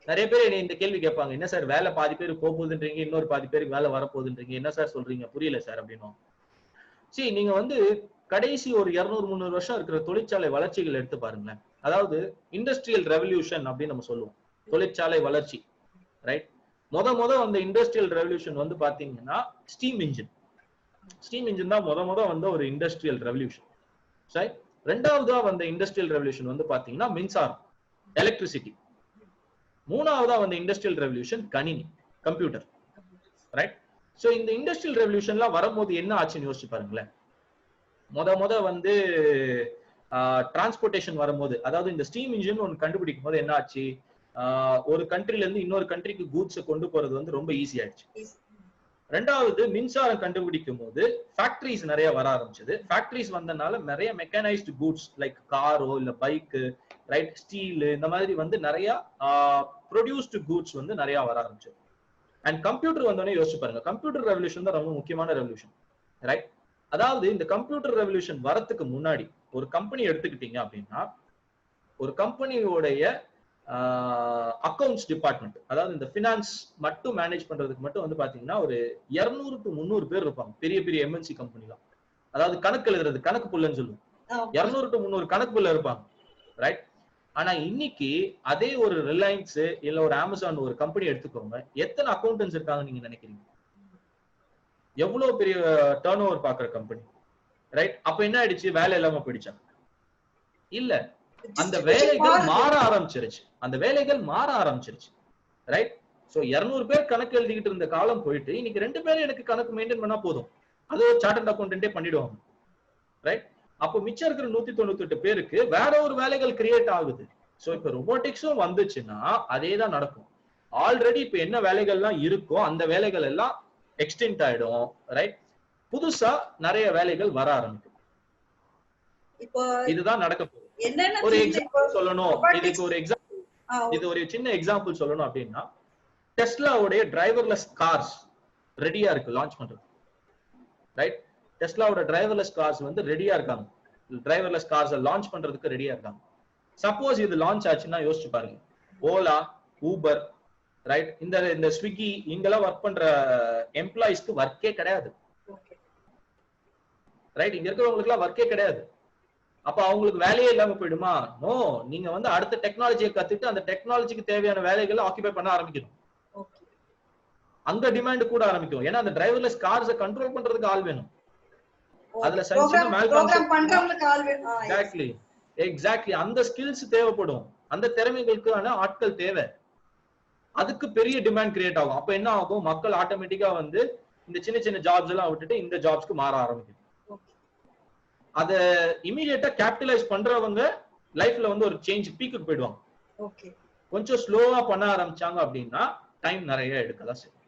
நிறைய பேர் இந்த கேள்வி கேட்பாங்க, என்ன சார் வேலை பாதி பேர் போகுதுன்றீங்க, இன்னொரு பாதி பேருக்கு வேலை வரப்போகுதுன்றீங்க, என்ன சார் சொல்றீங்க, புரியல சார் அப்படின்னு. சரி, நீங்க வந்து கடைசி ஒரு 200-300 வருஷம் இருக்கிற தொழிற்சாலை வளர்ச்சிகள் எடுத்து பாருங்களேன். அதாவது இண்டஸ்ட்ரியல் ரெவல்யூஷன் அப்படின்னு நம்ம சொல்லுவோம், தொழிற்சாலை வளர்ச்சி, ரைட்? முத அந்த இண்டஸ்ட்ரியல் ரெவல்யூஷன் வந்து பாத்தீங்கன்னா ஸ்டீம் இன்ஜின் தான் முத வந்த ஒரு இண்டஸ்ட்ரியல் ரெவல்யூஷன், சரி? ரெண்டாவதா வந்த இண்டஸ்ட்ரியல் ரெவல்யூஷன் வந்து பாத்தீங்கன்னா மின்சாரம், எலக்ட்ரிசிட்டி. மூணாவதா வந்த இண்டஸ்ட்ரியல் ரெவல்யூஷன் கணினி, கம்ப்யூட்டர், ரைட்? சோ இந்த இண்டஸ்ட்ரியல் ரெவல்யூஷன்லாம் வரும்போது என்ன ஆச்சுன்னு யோசிச்சு பாருங்களேன். முத வந்து டிரான்ஸ்போர்டேஷன் வரும்போது, அதாவது இந்த ஸ்டீம் இன்ஜின் ஒன்று கண்டுபிடிக்கும் போது என்ன ஆச்சு, ஒரு கண்ட்ரில இருந்து இன்னொரு கண்ட்ரிக்கு கூட்ஸை கொண்டு போறது வந்து ரொம்ப ஈஸி ஆயிடுச்சு. ரெண்டாவது மின்சாரம் கண்டுபிடிக்கும் போது ஃபேக்டரிஸ் நிறைய வர ஆரம்பிச்சது. ஃபேக்டரிஸ் வந்தனால நிறைய மெக்கானைஸ்டு கூட்ஸ் லைக் காரோ இல்ல பைக்கு, ரைட், ஸ்டீல், இந்த மாதிரி வந்து நிறைய ப்ரொடியூஸ்டு கூட்ஸ் வந்து நிறைய வர ஆரம்பிச்சது. அண்ட் கம்ப்யூட்டர் வந்தோடனே யோசிச்சு பாருங்க, கம்ப்யூட்டர் ரெவல்யூஷன் தான் ரொம்ப முக்கியமான ரெவல்யூஷன், ரைட்? அதாவது இந்த கம்ப்யூட்டர் ரெவல்யூஷன் வரத்துக்கு முன்னாடி ஒரு கம்பெனி எடுத்துக்கிட்டீங்க அப்படின்னா, ஒரு கம்பெனியோடைய அக்கௌண்ட்ஸ் டிபார்ட்மெண்ட், அதாவது இந்த பினான்ஸ் மட்டும் மேனேஜ் பண்றதுக்கு மட்டும் வந்து பாத்தீங்கன்னா ஒரு 200 to 300 பேர் இருப்பாங்க. பெரிய பெரிய எம்என்சி கம்பெனிலாம், அதாவது கணக்கு எழுதுறது, கணக்கு புள்ளன்னு சொல்லுவோம். 200 to 300 கணக்கு புள்ள இருப்பாங்க, ரைட்? ஆனா இன்னைக்கு அதே ஒரு ரிலையன்ஸ் இல்ல ஒரு அமேசான் ஒரு கம்பெனி எடுத்துக்கோங்க, எத்தனை அக்கௌண்டன்ஸ் இருக்காங்க நீங்க நினைக்கிறீங்க? எவ்வளவு பெரிய டர்ன் ஓவர் பாக்குற கம்பெனி, ரைட்? அப்ப என்ன ஆயிடுச்சு, வேலை இல்லாம போயிடுச்சா? இல்ல, அந்த வேலைகள் மாற ஆரம்பிச்சிருச்சு. அந்த வேலைகள் மாற ஆரம்பிச்சிருச்சு, ரைட்? சோ 200 பேர் கணக்கு எழுதிக்கிட்டு இருந்த காலம் போயிட்டு இன்னைக்கு 2 பேரும் எனக்கு கணக்கு மெயின்டைன் பண்ணா போதும், அது ஒரு சார்ட்டர்ட் அக்கௌண்டன்ட்டே பண்ணிடுவாங்க, ரைட்? அப்போ மிச்சம் இருக்கிற 198 பேருக்கு வேற ஒரு வேலைகள் கிரியேட் ஆகுது. சோ இப்ப ரொபோட்டிக்ஸும் வந்துச்சுன்னா அதே தான் நடக்கும். ஆல்ரெடி இப்ப என்ன வேலைகள்லாம் இருக்கோ அந்த வேலைகள் எல்லாம் எக்ஸ்டெண்ட் ஆயிடும், ரைட்? புதுசா நிறைய வேலைகள் வர ஆரம்பிக்கும். இப்போ இதுதான் நடக்க போகுது. ஒரு எக்ஸாம்பிள் சொல்லணும், இதுக்கு ஒரு எக்ஸாம்பிள், இது ஒரு சின்ன எக்ஸாம்பிள் சொல்லணும் அப்படின்னா, டெஸ்லாவுடைய டிரைவர்லெஸ் கார்ஸ் ரெடியா இருக்கு லான்ச் பண்றது, ரைட்? டெஸ்லாவோட டிரைவர்லெஸ் கார்ஸ் வந்து ரெடியா இருக்காங்க, டிரைவர்லெஸ் கார்ஸ் லான்ச் பண்றதுக்கு ரெடியா இருக்காங்க. சப்போஸ் இது லான்ச் ஆச்சுன்னா யோசிச்சு பாருங்க, ஓலா, ஊபர், ரைட், இந்த ஸ்விக்கி இங்கெல்லாம் ஒர்க் பண்ற எம்ப்ளாயிஸ்க்கு ஒர்க்கே கிடையாது, ரைட்? இங்க இருக்கிறவங்களுக்கு எல்லாம் ஒர்க்கே கிடையாது. அப்ப அவங்களுக்கு வேலையே இல்லாம போயிடுமா? நோ, நீங்க வந்து அடுத்த டெக்னாலஜியை கத்துட்டு அந்த டெக்னாலஜிக்கு தேவையான வேலைகளை ஆக்கிபை பண்ண ஆரம்பிக்கணும். அங்க டிமாண்ட் கூட ஆரம்பிக்கும். ஏன்னா அந்த டிரைவர்லெஸ் கார்ஸை கண்ட்ரோல் பண்றதுக்கு ஆள் வேணும். அதுல எக்ஸாக்ட்லி அந்த ஸ்கில்ஸ் தேவைப்படும், அந்த திறமைகளுக்கான ஆட்கள் தேவை. அதுக்கு பெரிய டிமாண்ட் கிரியேட் ஆகும். அப்ப என்ன ஆகும், மக்கள் ஆட்டோமேட்டிக்கா வந்து இந்த சின்ன சின்ன ஜாப்ஸ் எல்லாம் விட்டுட்டு இந்த ஜாப்ஸ்க்கு மாற ஆரம்பிக்கும். அத இமிடியேட்டா கேபிட்டலைஸ் பண்றவங்க லைஃப்ல வந்து ஒரு சேஞ்ச் பீக்குக்கு போயிடுவாங்க. கொஞ்சம் ஸ்லோவா பண்ண ஆரம்பிச்சாங்க அப்படின்னா டைம் நிறைய எடுக்கதான் செய்யும்.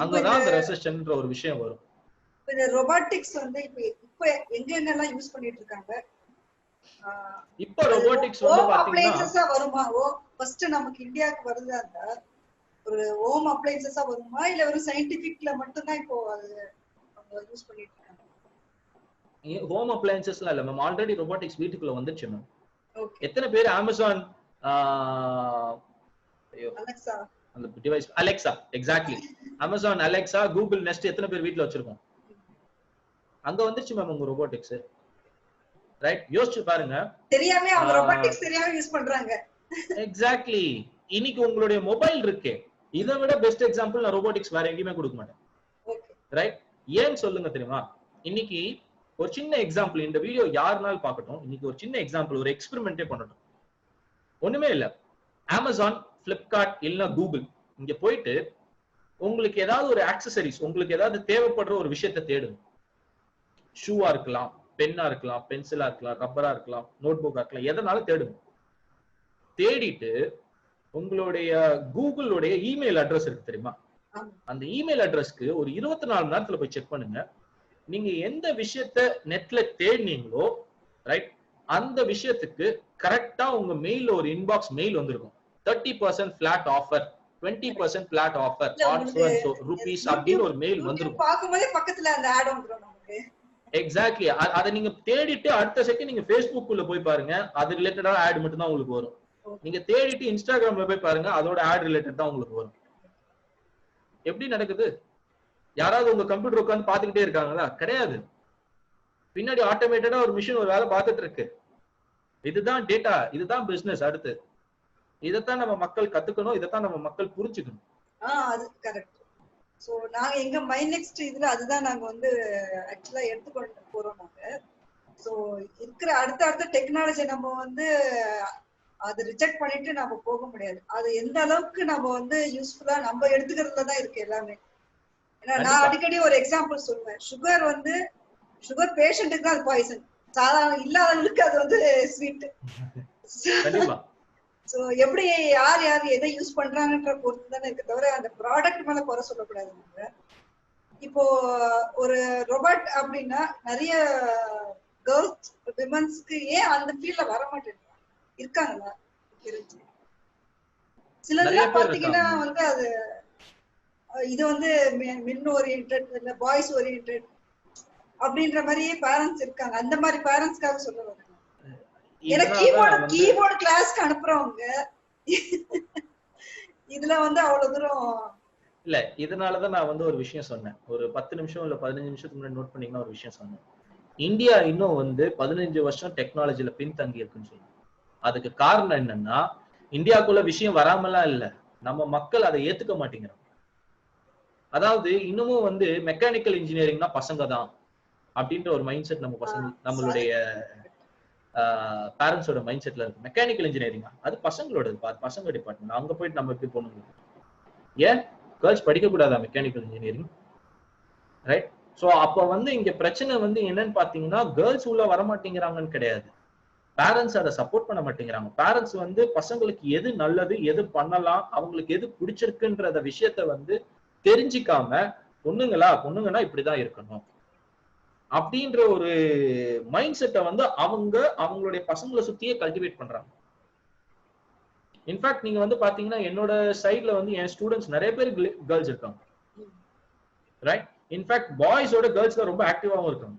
அங்கதான் அந்த ரெசிஸ்டன்ட்ன்ற ஒரு விஷயம் வரும். இந்த ரொபாட்டிக்ஸ் வந்து இப்ப எங்கெங்கெல்லாம் யூஸ் பண்ணிட்டு இருக்காங்க? இப்ப ரொபாட்டிக்ஸ் வந்து பாத்தீங்கன்னா வருமா? ஃபர்ஸ்ட் நமக்கு இந்தியாவுக்கு வருதா இருந்தா ஒரு ஹோம் அப்ளையன்சஸா வருமா, இல்ல ஒரு சயின்டிபிக்ல மட்டும் தான் இப்போ அது யூஸ் பண்ணிட்டு இருக்காங்க? ஹோம் அப்ளையன்சஸ்லாம் இல்ல மேம், ஆல்ரெடி ரொபாட்டிக்ஸ் வீட்டுக்குள்ள வந்துச்சு மேம். எத்தனை பேர் அமேசான் அந்த device Alexa, exactly Amazon Alexa, Google Nest எத்தனை பேர் வீட்ல வச்சிருக்கோம்? அங்க வந்துருச்சு மேம் உங்க ரொபாட்டிக்ஸ், ரைட்? யோசிச்சு பாருங்க. தெரியாம அவங்க ரொபாட்டிக்ஸ் தெரியாம யூஸ் பண்றாங்க. எக்ஸாக்ட்லி. இன்னைக்கு உங்களுடைய மொபைல் இருக்கே, இதை விட பெஸ்ட் எக்ஸாம்பிள் நான் ரொபாட்டிக்ஸ் வேற எங்கேயுமே கொடுக்க மாட்டேன், ரைட்? ஏன் சொல்லுங்க தெரியுமா? இன்னைக்கு ஒரு சின்ன எக்ஸாம்பிள், இந்த வீடியோ யாருனாலும் பார்க்கட்டும், இன்னைக்கு ஒரு சின்ன எக்ஸாம்பிள், ஒரு எக்ஸ்பெரிமெண்டே பண்ணட்டும். ஒண்ணுமே இல்ல, அமேசான், பிளிப்கார்ட் இல்ல கூகுள், இங்க போயிட்டு உங்களுக்கு ஏதாவது ஒரு ஆக்சசரிஸ், உங்களுக்கு ஏதாவது தேவைப்படுற ஒரு விஷயத்தை தேடுங்க. ஷூவா இருக்கலாம், பென்னா இருக்கலாம், பென்சிலா இருக்கலாம், ரப்பரா இருக்கலாம், நோட் புக்கா இருக்கலாம், எதனாலும் தேடுங்க. தேடிட்டு உங்களுடைய கூகுளுடைய இமெயில் அட்ரஸ் இருக்கு தெரியுமா, அந்த இமெயில் அட்ரஸ்க்கு ஒரு 24 மணி நேரத்துல போய் செக் பண்ணுங்க. நீங்க எந்த விஷயத்த நெட்ல தேடினீங்களோ, ரைட், அந்த விஷயத்துக்கு கரெக்டா உங்க மெயில்ல ஒரு இன்பாக்ஸ் மெயில் வந்திருக்கும். 30% flat offer, 20% flat offer, rupees அப்படின்னு ஒரு மெயில் வந்திருக்கும். பாக்கும்போதே பக்கத்துல அந்த ஆட் வந்துரும் நமக்கு. எக்ஸாக்ட்லி. அதை நீங்க தேடிட்டு அடுத்த செகண்ட் நீங்க Facebook குள்ள போய் பாருங்க, அது ரிலேட்டடா ஆட் மட்டும் தான் உங்களுக்கு வரும். நீங்க தேடிட்டு இன்ஸ்டாகிராம்ல போய் பாருங்க, அதோட ஆட் ரிலேட்டட் தான் உங்களுக்கு வரும். எப்படி நடக்குது? யாராவது உங்க கம்ப்யூட்டர் உட்கார்ந்து பாத்துக்கிட்டே இருக்காங்களா? கிடையாது. பின்னாடி ஆட்டோமேட்டடா ஒரு மிஷின் ஒரு வேலை பார்த்துட்டு இருக்கு. இதுதான் டேட்டா, இதுதான் பிசினஸ். அடுத்து இதைத்தான் நம்ம மக்கள் கத்துக்கணும், இதைத்தான் நம்ம மக்கள் புரிஞ்சுக்கணும். அது கரெக்ட். சோ நாங்க எங்க மை நெக்ஸ்ட் இதுல அதுதான் நாங்க வந்து ஆக்சுவலா எடுத்துக்கொண்டு போறோம் நாங்க. சோ இருக்கிற அடுத்த டெக்னாலஜி நம்ம வந்து அது ரிஜெக்ட் பண்ணிட்டு நம்ம போக முடியாது. அது எந்த அளவுக்கு நம்ம வந்து யூஸ்ஃபுல்லா நம்ம எடுத்துக்கிறதுல தான் இருக்கு எல்லாமே. ஏன்னா நான் அடிக்கடி ஒரு எக்ஸாம்பிள் சொல்லுவேன், சுகர் பேஷண்ட்டுக்கு தான் அது பாய்சன், சாதாரண இல்லாதவங்களுக்கு அது வந்து ஸ்வீட். கண்டிப்பா. சோ எப்படி யார் யார் எதை யூஸ் பண்றாங்கன்ற பொறுத்து தானே இருக்கு தவிர அந்த ப்ராடக்ட் மேல குறை சொல்லக்கூடாது. நம்ம இப்போ ஒரு ரொபாட் அப்படின்னா நிறைய கேர்ள்ஸ் விமன்ஸ்க்கு ஏன் அந்த ஃபீல்ட்ல வர மாட்டேங்கிறாங்க, இருக்காங்களா? தெரிஞ்சு சிலதெல்லாம் பாத்தீங்கன்னா வந்து அது இது வந்து மென் ஓரியன்டட் இல்ல பாய்ஸ் ஓரியன்டட் அப்படின்ற மாதிரி பேரண்ட்ஸ் இருக்காங்க. அந்த மாதிரி பேரண்ட்ஸ்க்காக சொல்ல வராங்க. எனக்கு கீபோர்டு கிளாஸ்க்கு அனுப்புறவங்க இதுல வந்து அவ்வளவு தூரம் இல்ல. இதனாலதான் நான் வந்து ஒரு விஷயம் சொன்னேன். ஒரு 10 நிமிஷம் இல்ல 15 நிமிஷத்துக்கு முன்னாடி நோட் பண்ணீங்கன்னா ஒரு விஷயம் சொன்னேன். இந்தியா இன்னும் வந்து 15 வருஷம் டெக்னாலஜில பின்தங்கி இருக்குன்னு சொல்லுவேன். அதுக்கு காரணம் என்னன்னா, இந்தியாக்குள்ள விஷயம் வராமலாம் இல்ல, நம்ம மக்கள் அதை ஏத்துக்க மாட்டேங்கிறாங்க. அதாவது இன்னமும் வந்து மெக்கானிக்கல் இன்ஜினியரிங்னா பசங்க தான் அப்படின்ற ஒரு மைண்ட் செட் நம்ம பசங்க நம்மளுடைய பேரண்ட்ஸோட மைண்ட் செட்ல இருக்கு. மெக்கானிக்கல் இன்ஜினியரிங் அது பசங்களோட பசங்க டிபார்ட்மெண்ட். அங்க போயிட்டு நம்ம எப்படி பொண்ணுங்க ஏன் கேர்ள்ஸ் படிக்க கூடாதா மெக்கானிக்கல் இன்ஜினியரிங்? ரைட். சோ அப்ப வந்து இங்க பிரச்சனை வந்து என்னன்னு பாத்தீங்கன்னா, கேர்ள்ஸ் உள்ள வர மாட்டேங்கிறாங்கன்னு கிடையாது, பேரண்ட்ஸ் அதை சப்போர்ட் பண்ண மாட்டேங்கிறாங்க. பேரண்ட்ஸ் வந்து பசங்களுக்கு எது நல்லது, எது பண்ணலாம், அவங்களுக்கு எது பிடிச்சிருக்குன்றத விஷயத்த வந்து தெரிஞ்சிக்காம, பொண்ணுங்கன்னா இப்படிதான் இருக்கணும் அப்படின்ற ஒரு மைண்ட் செட்டை வந்து அவங்களுடைய பசங்களை சுத்தியே கல்டிவேட் பண்றாங்க. இன்ஃபேக்ட் நீங்க வந்து பாத்தீங்கன்னா என்னோட சைட்ல வந்து என் ஸ்டூடெண்ட்ஸ் நிறைய பேர் கேர்ள்ஸ் இருக்காங்க. ரைட். இன்ஃபேக்ட் பாய்ஸோட கேர்ள்ஸ்ல ரொம்ப ஆக்டிவாவும் இருக்காங்க.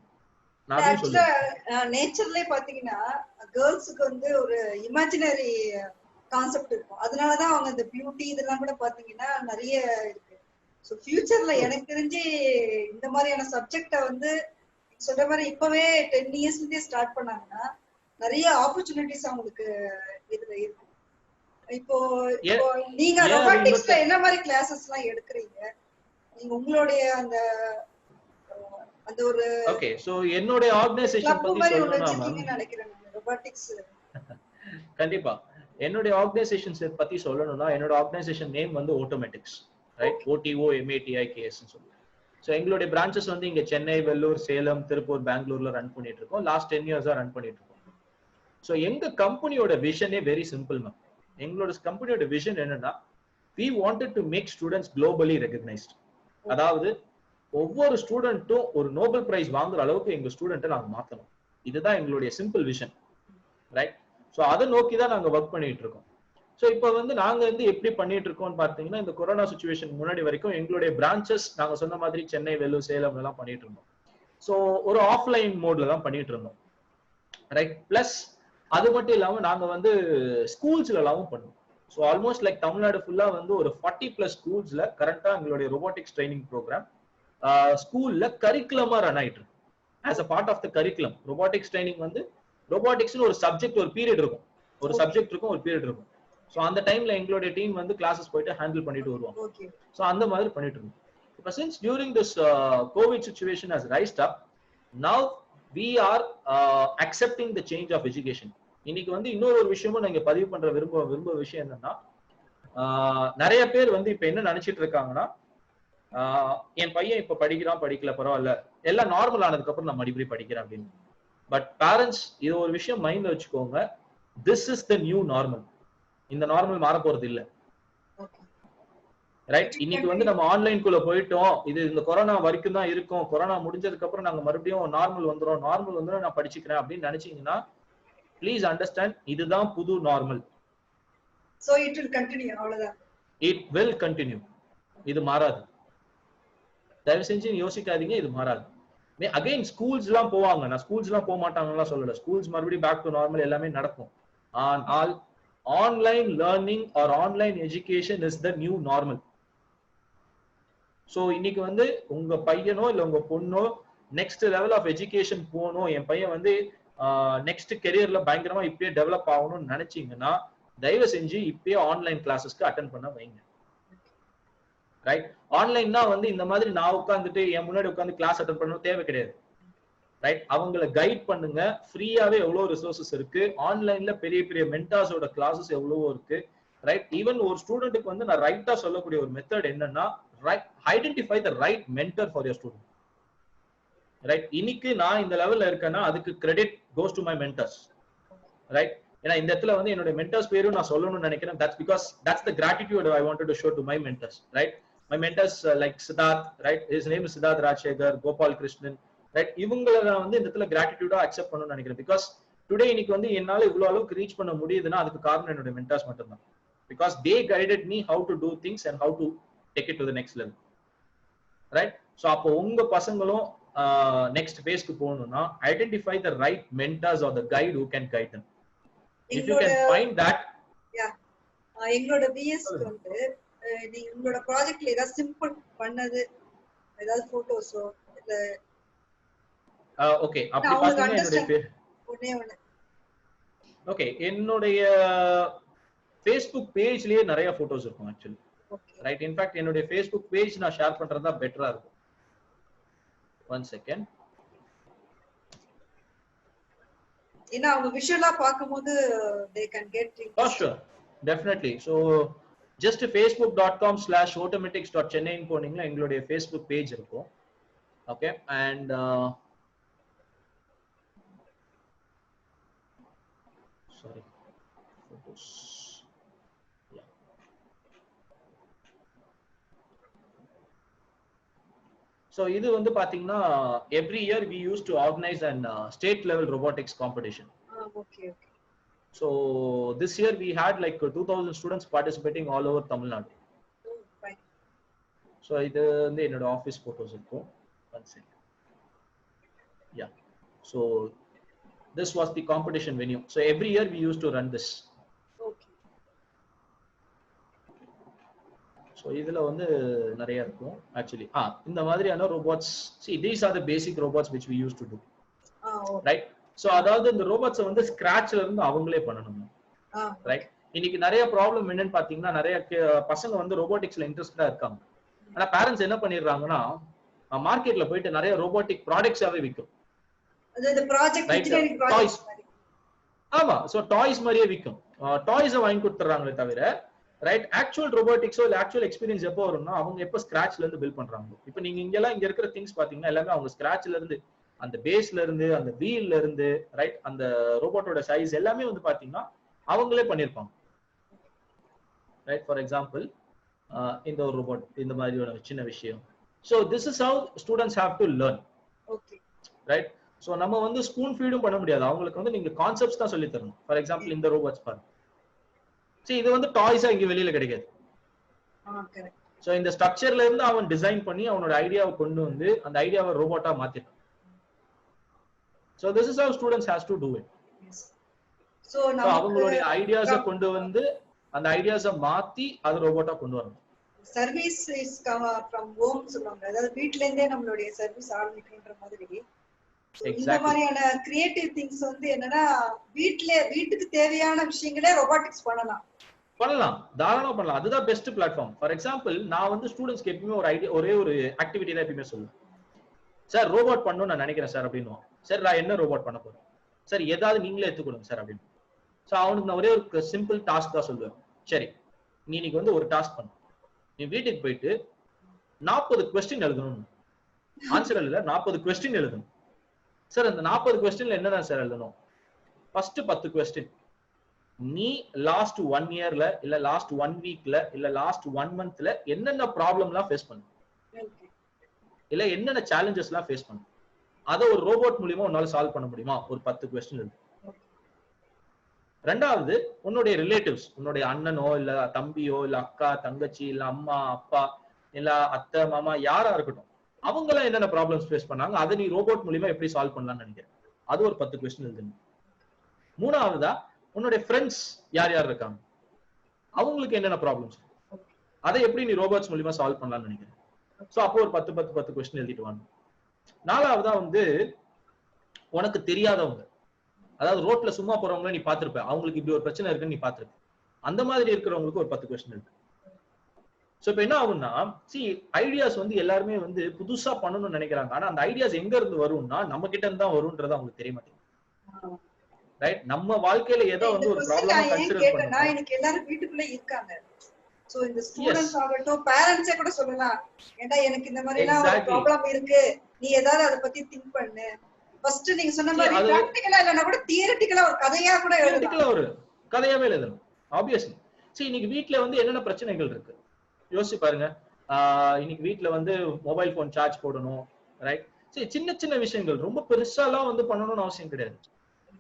நேச்சர்லயே பாத்தீங்கன்னா கேர்ள்ஸுக்கு வந்து ஒரு இமேஜினரி கான்செப்ட் இருக்கும். அதனாலதான் அவங்க இந்த பியூட்டி இதெல்லாம் கூட பாத்தீங்கன்னா நிறைய இருக்கு. ஸோ ஃபியூச்சர்ல எனக்கு தெரிஞ்சு இந்த மாதிரியான சப்ஜெக்டை வந்து சொல்ற மாதிரி இப்பவே 10 இயர்ஸ்லயே ஸ்டார்ட் பண்ணாங்கன்னா நிறைய ஆப்பர்ச்சுனிட்டிஸ் அவங்களுக்கு இதுல இருக்கு. இப்போ நீங்க ரொபாட்டிக்ஸ்ல என்ன மாதிரி கிளாஸஸ் எல்லாம் எடுக்கிறீங்க? நீங்க உங்களுடைய அந்த அந்த ஒரு ஓகே. சோ என்னோட ஆர்கனைசேஷன் பத்தி சொல்லணும்னா நினைக்கிறேன் ரொபாட்டிக்ஸ். கண்டிப்பா என்னோட ஆர்கனைசேஷன்ஸ் பத்தி சொல்லணும்னா, என்னோட ஆர்கனைசேஷன் நேம் வந்து ஆட்டோமேட்டிக்ஸ். ரைட். OTOMATIKS ன்னு சொல்லுவோம். சோ எங்களுடைய பிரான்ச்சஸ் வந்து இங்க சென்னை, வெள்ளூர், சேலம், திருப்பூர், பெங்களூர்ல ரன் பண்ணிட்டு இருக்கோம். லாஸ்ட் 10 இயர்ஸா ரன் பண்ணிட்டு இருக்கோம். சோ எங்க கம்பெனியோட விஷனே வெரி சிம்பிள் மேம். எங்களோட கம்பெனியோட விஷன் என்னன்னா, we wanted to make students globally recognized. அதாவது ஒவ்வொரு ஸ்டூடெண்ட்டும் ஒரு நோபல் பிரைஸ் வாங்குற அளவுக்கு எங்க ஸ்டூடெண்ட்டை நாங்க மாத்தணும். இதுதான் எங்களுடைய சிம்பிள் விஷன். ரைட். சோ அதை நோக்கி தான் நாங்க ஒர்க் பண்ணிட்டு இருக்கோம். சோ இப்போ வந்து நாங்க வந்து எப்படி பண்ணிட்டு இருக்கோம்னு பாத்தீங்கன்னா, இந்த கொரோனா சிச்சுவேஷன் முன்னாடி வரைக்கும் எங்களுடைய பிரான்ச்சஸ் நாங்க சொன்ன மாதிரி சென்னை, வெள்ளூர், சேலம் எல்லாம் பண்ணிட்டு இருந்தோம். சோ ஒரு ஆஃப்லைன் மோட்ல தான் பண்ணிட்டு இருந்தோம். ரைட். பிளஸ் அது மட்டும் இல்லாம நாங்க வந்து ஸ்கூல்ஸ்ல எல்லாம் பண்ணுவோம். ஸோ ஆல்மோஸ்ட் லைக் தமிழ்நாடு ஃபுல்லா வந்து ஒரு 40+ ஸ்கூல்ஸ்ல கரெக்டா எங்களுடைய ரொபாட்டிக்ஸ் ட்ரைனிங் ப்ரோக்ராம் ஸ்கூல்ல கரிக்குலமா ரன் ஆயிட்டு இருக்கு. As a part of the curriculum robotics training வந்து ரொபாட்டிக்ஸ்னு ஒரு சப்ஜெக்ட் ஒரு பீரியட் இருக்கும், ஒரு சப்ஜெக்ட் இருக்கும், ஒரு பீரியட் இருக்கும். ஸோ அந்த டைம்ல எங்களுடைய டீம் வந்து கிளாஸஸ் போயிட்டு ஹேண்டில் பண்ணிட்டு வருவாங்க. ஸோ அந்த மாதிரி பண்ணிட்டு இருக்கோம். இப்போ since during this Covid situation has raised up, now we are accepting the change of education. இன்னைக்கு வந்து இன்னொரு விஷயமும் நீங்க பதிவு பண்ற விரும்ப விஷயம் என்னன்னா, நிறைய பேர் வந்து இப்ப என்ன நினைச்சிட்டு இருக்காங்கன்னா, என் பையன் இப்ப படிக்கிறான், படிக்கல பரவாயில்ல, எல்லாம் நார்மல் ஆனதுக்கு அப்புறம் நான் மறுபடியும் படிக்கிறேன் அப்படின்னு. பட் பேரண்ட்ஸ் இது ஒரு விஷயம் மைண்ட்ல வச்சுக்கோங்க, this is the new normal. இந்த நார்மல் மாற போறது இல்ல. ரைட். இன்னைக்கு வந்து நம்ம ஆன்லைன்குள்ள போயிட்டோம், இது இந்த கொரோனா வரைக்கும் தான் இருக்கும், கொரோனா முடிஞ்சதுக்கு அப்புறம் நாங்க மறுபடியும் நார்மல் வந்துடும் நான் படிச்சுக்கிறேன் அப்படின்னு நினைச்சீங்கன்னா, ப்ளீஸ் அண்டர்ஸ்டாண்ட், இதுதான் புது normal. So it will continue. அவ்வளவுதான். It will continue. இது மாறாது. தயவு செஞ்சு யோசிக்காதீங்க, இது மாறாது. அகைன் ஸ்கூல்ஸ் எல்லாம் போவாங்க, நான் ஸ்கூல்ஸ் எல்லாம் போக மாட்டாங்கலாம் சொல்லல. ஸ்கூல்ஸ் மறுபடியும் பேக் டு நார்மல் எல்லாமே நடக்கும். ஆனால் online learning or online education is the new normal. So இன்னைக்கு வந்து உங்க பையனோ இல்ல உங்க பொண்ணோ நெக்ஸ்ட் லெவல் ஆஃப் எஜுகேஷன் போகணும், என் பையன் வந்து நெக்ஸ்ட் கெரியர்ல பயங்கரமா இப்பயே டெவலப் ஆகணும்னு நினைச்சீங்கன்னா, தயவு செஞ்சு இப்பயே ஆன்லைன் கிளாஸஸ்க்கு அட்டென்ட் பண்ண வைங்க. ரைட். ஆன்லைன்னா வந்து இந்த மாதிரி நான் உட்காந்துட்டு என் முன்னாடி உட்காந்து கிளாஸ் அட்டென்ட் பண்ணணும் தேவை கிடையாது. ரைட். அவங்களை கைட் பண்ணுங்க. ஃப்ரீயாவே எவ்வளவு ரிசோர்சஸ் இருக்கு ஆன்லைன்ல, பெரிய பெரிய மென்டார்ஸோட கிளாஸஸ் எவ்வளவோ இருக்கு. ரைட். ஈவன் ஒரு ஸ்டூடெண்ட்டுக்கு வந்து நான் ரைட்டா சொல்லக்கூடிய ஒரு மெத்தட் என்னன்னா, identify the right mentor for your student. Right? இன்னைக்கு நான் இந்த லெவல்ல இருக்கேன்னா அதுக்கு credit goes to my mentors, right? ஏன்னா இந்த இடத்துல வந்து என்னோட மென்டர்ஸ் பேரும் நான் சொல்லணும்னு நினைக்கிறேன். That's because that's the gratitude I wanted to show to my mentors, right? My mentors like Siddharth, right? His name is Siddharth Rajasekar, Gopal Krishnan, right? இவங்களை நான் வந்து இந்த இடத்துல கிராட்டிடியூடா அக்செப்ட் பண்ணணும்னு நினைக்கிறேன். பிகாஸ் டுடே இன்னைக்கு வந்து என்னால இவ்வளவு அளவுக்கு ரீச் பண்ண முடியுதுன்னா அதுக்கு காரணம் என்னோட மென்டர்ஸ் மட்டும்தான். Because they guided me how to do things and how to take it to the next level, right? So அப்போ உங்க பசங்களும் நெக்ஸ்ட் பேஸ்க்கு போகணும்னா identify the right mentors or the guide who can guide them. If you can find that. எங்களோட பிஎஸ்க்கு வந்து நீங்க உங்களோட ப்ராஜெக்ட்ல ஏதாவது சிம்பிள் பண்ணது ஏதாவது போட்டோஸோ இல்ல ஓகே அப்படி பாத்தீங்கன்னா என்னோட ஒண்ணே ஒண்ணு ஓகே என்னோட ஃபேஸ்புக் பேஜ்லயே நிறைய போட்டோஸ் இருக்கும் ஆக்சுவலி, ரைட்? இன்ஃபேக்ட் என்னோட ஃபேஸ்புக் பேஜ் நான் ஷேர் பண்றதா பெட்டரா இருக்கும். One second. ஏன்னா அவங்க விஷுவலா பாக்கும்போது they can get it. For sure, definitely. So just facebook.com/automatics.chennai போனீங்கன்னா எங்களுடைய Facebook பேஜ் இருக்கும். Okay, and sorry photos. Yeah. So இது வந்து பாத்தீங்கன்னா every year we used to organize an state level robotics competition. Okay. So this year we had like 2000 students participating all over Tamil Nadu. Fine. So இது வந்து என்னோட ஆபீஸ் போட்டோஸ் இருக்கும். One second. Yeah. So this was the competition venue. So every year we used to run this. Okay. So இதுல வந்து நிறைய இருக்கும் actually. இந்த மாதிரியான robots. See, these are the basic robots which we used to do. Okay. Right? So அதாவது இந்த robots வந்து ஸ்கிராட்ச்ல இருந்து அவங்களே பண்ணணும், ரைட்? இன்னைக்கு நிறைய ப்ராப்ளம் என்னன்னு பாத்தீங்கன்னா நிறைய பசங்க வந்து ரோபோட்டிக்ஸ்ல இன்ட்ரெஸ்டடா இருக்காங்க. ஆனா பேரண்ட்ஸ் என்ன பண்ணிடுறாங்கன்னா மார்க்கெட்ல போயிட்டு நிறைய ரோபோட்டிக் ப்ராடக்ட்ஸாவே விற்கும். அது ப்ராஜெக்ட் இன்ஜினியரிங் ப்ராஜெக்ட்ஸ் மாதிரி. ஆமா, சோ டாய்ஸ் மாதிரியே விற்கும். டாய்ஸை வாங்கி கொடுத்துறாங்களே தவிர, ரைட், ஆக்சுவல் ரோபோட்டிக்ஸோ இல்ல ஆக்சுவல் எக்ஸ்பீரியன்ஸ் எப்போ வரும்னா அவங்க எப்போ ஸ்கிராச்ல இருந்து பில்ட் பண்றாங்க. இப்போ நீங்க இங்க இருக்கிற திங்ஸ் பாத்தீங்கன்னா எல்லாமே அவங்க ஸ்கிராச்ல இருந்து, அந்த பேஸ்ல இருந்து, அந்த வீல்ல இருந்து, ரைட், அந்த ரோபோட்டோட சைஸ் எல்லாமே வந்து பாத்தீங்கன்னா அவங்களே பண்ணிருப்பாங்க, ரைட்? ஃபார் எக்ஸாம்பிள் இந்த ஒரு ரோபோட் இந்த மாதிரி ஒரு சின்ன விஷயம். So this is how students have to learn, right? So நம்ம வந்து ஸ்பூன் ஃபீடும் பண்ண முடியாது, அவங்களுக்கு வந்து நீங்க கான்செப்ட்ஸ் தான் சொல்லி தரணும். ஃபார் எக்ஸாம்பிள் இந்த ரோபோட்ஸ் பாருங்க, சரி, இது வந்து டாய்ஸா இங்க வெளியில கிடைக்காது. ஸோ இந்த ஸ்ட்ரக்சர்ல இருந்து அவன் டிசைன் பண்ணி அவனோட ஐடியாவை கொண்டு வந்து அந்த ஐடியாவை ரோபோட்டா மாத்திட்டான். So this is how students has to do it. Yes. So அவங்களுடைய ஐடியாஸ கொண்டு வந்து அந்த ஐடியாஸ மாத்தி அது ரோபோட்டா கொண்டு வரணும். சர்வீஸ் இஸ் from home சொல்லுவாங்க, அதாவது வீட்ல இருந்தே நம்மளுடைய சர்வீஸ் ஆரம்பிக்கன்ற மாதிரி. இந்த மாதிரியான கிரியேட்டிவ் திங்ஸ் வந்து என்னன்னா வீட்டுக்கு தேவையான விஷயங்களே ரோபோட்டிக்ஸ் பண்ணலாம், தாராளமா பண்ணலாம். அதுதான் பெஸ்ட் பிளாட்ஃபார்ம். ஃபார் எக்ஸாம்பிள் நான் வந்து ஸ்டூடெண்ட்ஸ்க்கு எப்பவுமே ஒரு ஐடியா, ஒரே ஒரு ஆக்டிவிட்டி தான் எப்பவுமே சொல்லுவேன். சார் ரோபோட் பண்ணணும்னு நான் நினைக்கிறேன் சார் அப்படின்னு. சார் நான் என்ன ரோபோட் பண்ண போறேன் சார், ஏதாவது நீங்களே எடுத்துக்கொடுங்க சார் அப்படின்னு. ஸோ அவனுக்கு நான் ஒரே ஒரு சிம்பிள் டாஸ்க் தான் சொல்லுவேன். சரி, நீ இன்னைக்கு வந்து ஒரு டாஸ்க் பண்ணு, நீ வீட்டுக்கு போயிட்டு 40 கொஸ்டின் எழுதணும். ஆன்சர் எழுத 40 கொஸ்டின் எழுதணும். சார் அந்த 40 கொஸ்டின்ல என்னென்ன சார் எழுதணும்? ஃபர்ஸ்ட் 10 கொஸ்டின் நீ லாஸ்ட் 1 இயர்ல இல்ல லாஸ்ட் 1 வீக்ல இல்ல லாஸ்ட் 1 மந்த்ல என்னென்ன ப்ராப்ளம்லாம் ஃபேஸ் பண்ணு, இல்ல என்னென்ன சேலஞ்சஸ் எல்லாம் ஃபேஸ் பண்ணு, அதை ஒரு ரோபோட் மூலியமா உன்னால சால்வ் பண்ண முடியுமா? ஒரு 10 கொஸ்டின் இருக்கு. ரெண்டாவது, உன்னுடைய ரிலேட்டிவ்ஸ், உன்னுடைய அண்ணனோ இல்ல தம்பியோ இல்ல அக்கா தங்கச்சி இல்ல அம்மா அப்பா இல்ல அத்தை மாமா யாரா இருக்கட்டும், அவங்க எல்லாம் என்னென்ன ப்ராப்ளம்ஸ் ஃபேஸ் பண்ணாங்க, அதை நீ ரோபோட் மூலியமா எப்படி சால்வ் பண்ணலாம்னு நினைக்கிறேன். அது ஒரு 10 கொஸ்டின் எழுதணும். மூணாவதா, உன்னுடைய ஃப்ரெண்ட்ஸ் யார் யார் இருக்காங்க, அவங்களுக்கு என்னென்ன ப்ராப்ளம்ஸ், அதை எப்படி நீ ரோபோட்ஸ் மூலியமா சால்வ் பண்ணலாம்னு நினைக்கிறேன். சோ அப்போ ஒரு 10 கொஸ்டின் எழுதிட்டு வாங்க. நாலாவதா வந்து உனக்கு தெரியாதவங்க, அதாவது ரோட்ல சும்மா போறவங்க நீ பாத்திருப்ப, அவங்களுக்கு இப்படி ஒரு பிரச்சனை இருக்குன்னு நீ பாத்திருப்ப, அந்த மாதிரி இருக்கிறவங்களுக்கு ஒரு 10 கொஸ்டின் இருக்கு. சோ இப்ப என்ன ஆகும்னா, ஐடியாஸ் வந்து எல்லாருமே வந்து புதுசா பண்ணணும்னு நினைக்கிறாங்க. ஆனா அந்த ஐடியாஸ் எங்க இருந்து வரும்னா நம்ம கிட்ட இருந்து தான் வரும்ன்றது அவங்களுக்கு தெரிய மாட்டேங்குது, ரைட்? நம்ம வாழ்க்கையில ஏதோ வந்து ஒரு ப்ராப்ளமா கன்சிடர் பண்ணா, எனக்கு எல்லாரும் வீட்டுக்குள்ள இருக்காங்க. சோ இந்த ஸ்டூடண்ட்ஸ் ஆகட்டும், பேரண்ட்ஸே கூட சொல்லலாம், ஏண்டா எனக்கு இந்த மாதிரி எல்லாம் ஒரு ப்ராப்ளம் இருக்கு, நீ ஏதாவது அதை பத்தி திங்க் பண்ணு. ஃபர்ஸ்ட் நீங்க சொன்ன மாதிரி பிராக்டிகலா இல்லனா கூட தியரிட்டிக்கலா ஒரு கதையா கூட எழுதலாம். ஒரு கதையாவே எழுதணும் ஆப்வியஸ்லி. சரி, இன்னைக்கு வீட்ல வந்து என்னென்ன பிரச்சனைகள் இருக்கு யோசிச்சு பாருங்க. இன்னைக்கு வீட்ல வந்து மொபைல் போன் சார்ஜ் போடணும், ரைட்? சரி, சின்ன சின்ன விஷயங்கள், ரொம்ப பெருசாலாம் வந்து பண்ணணும்னு அவசியம் கிடையாது.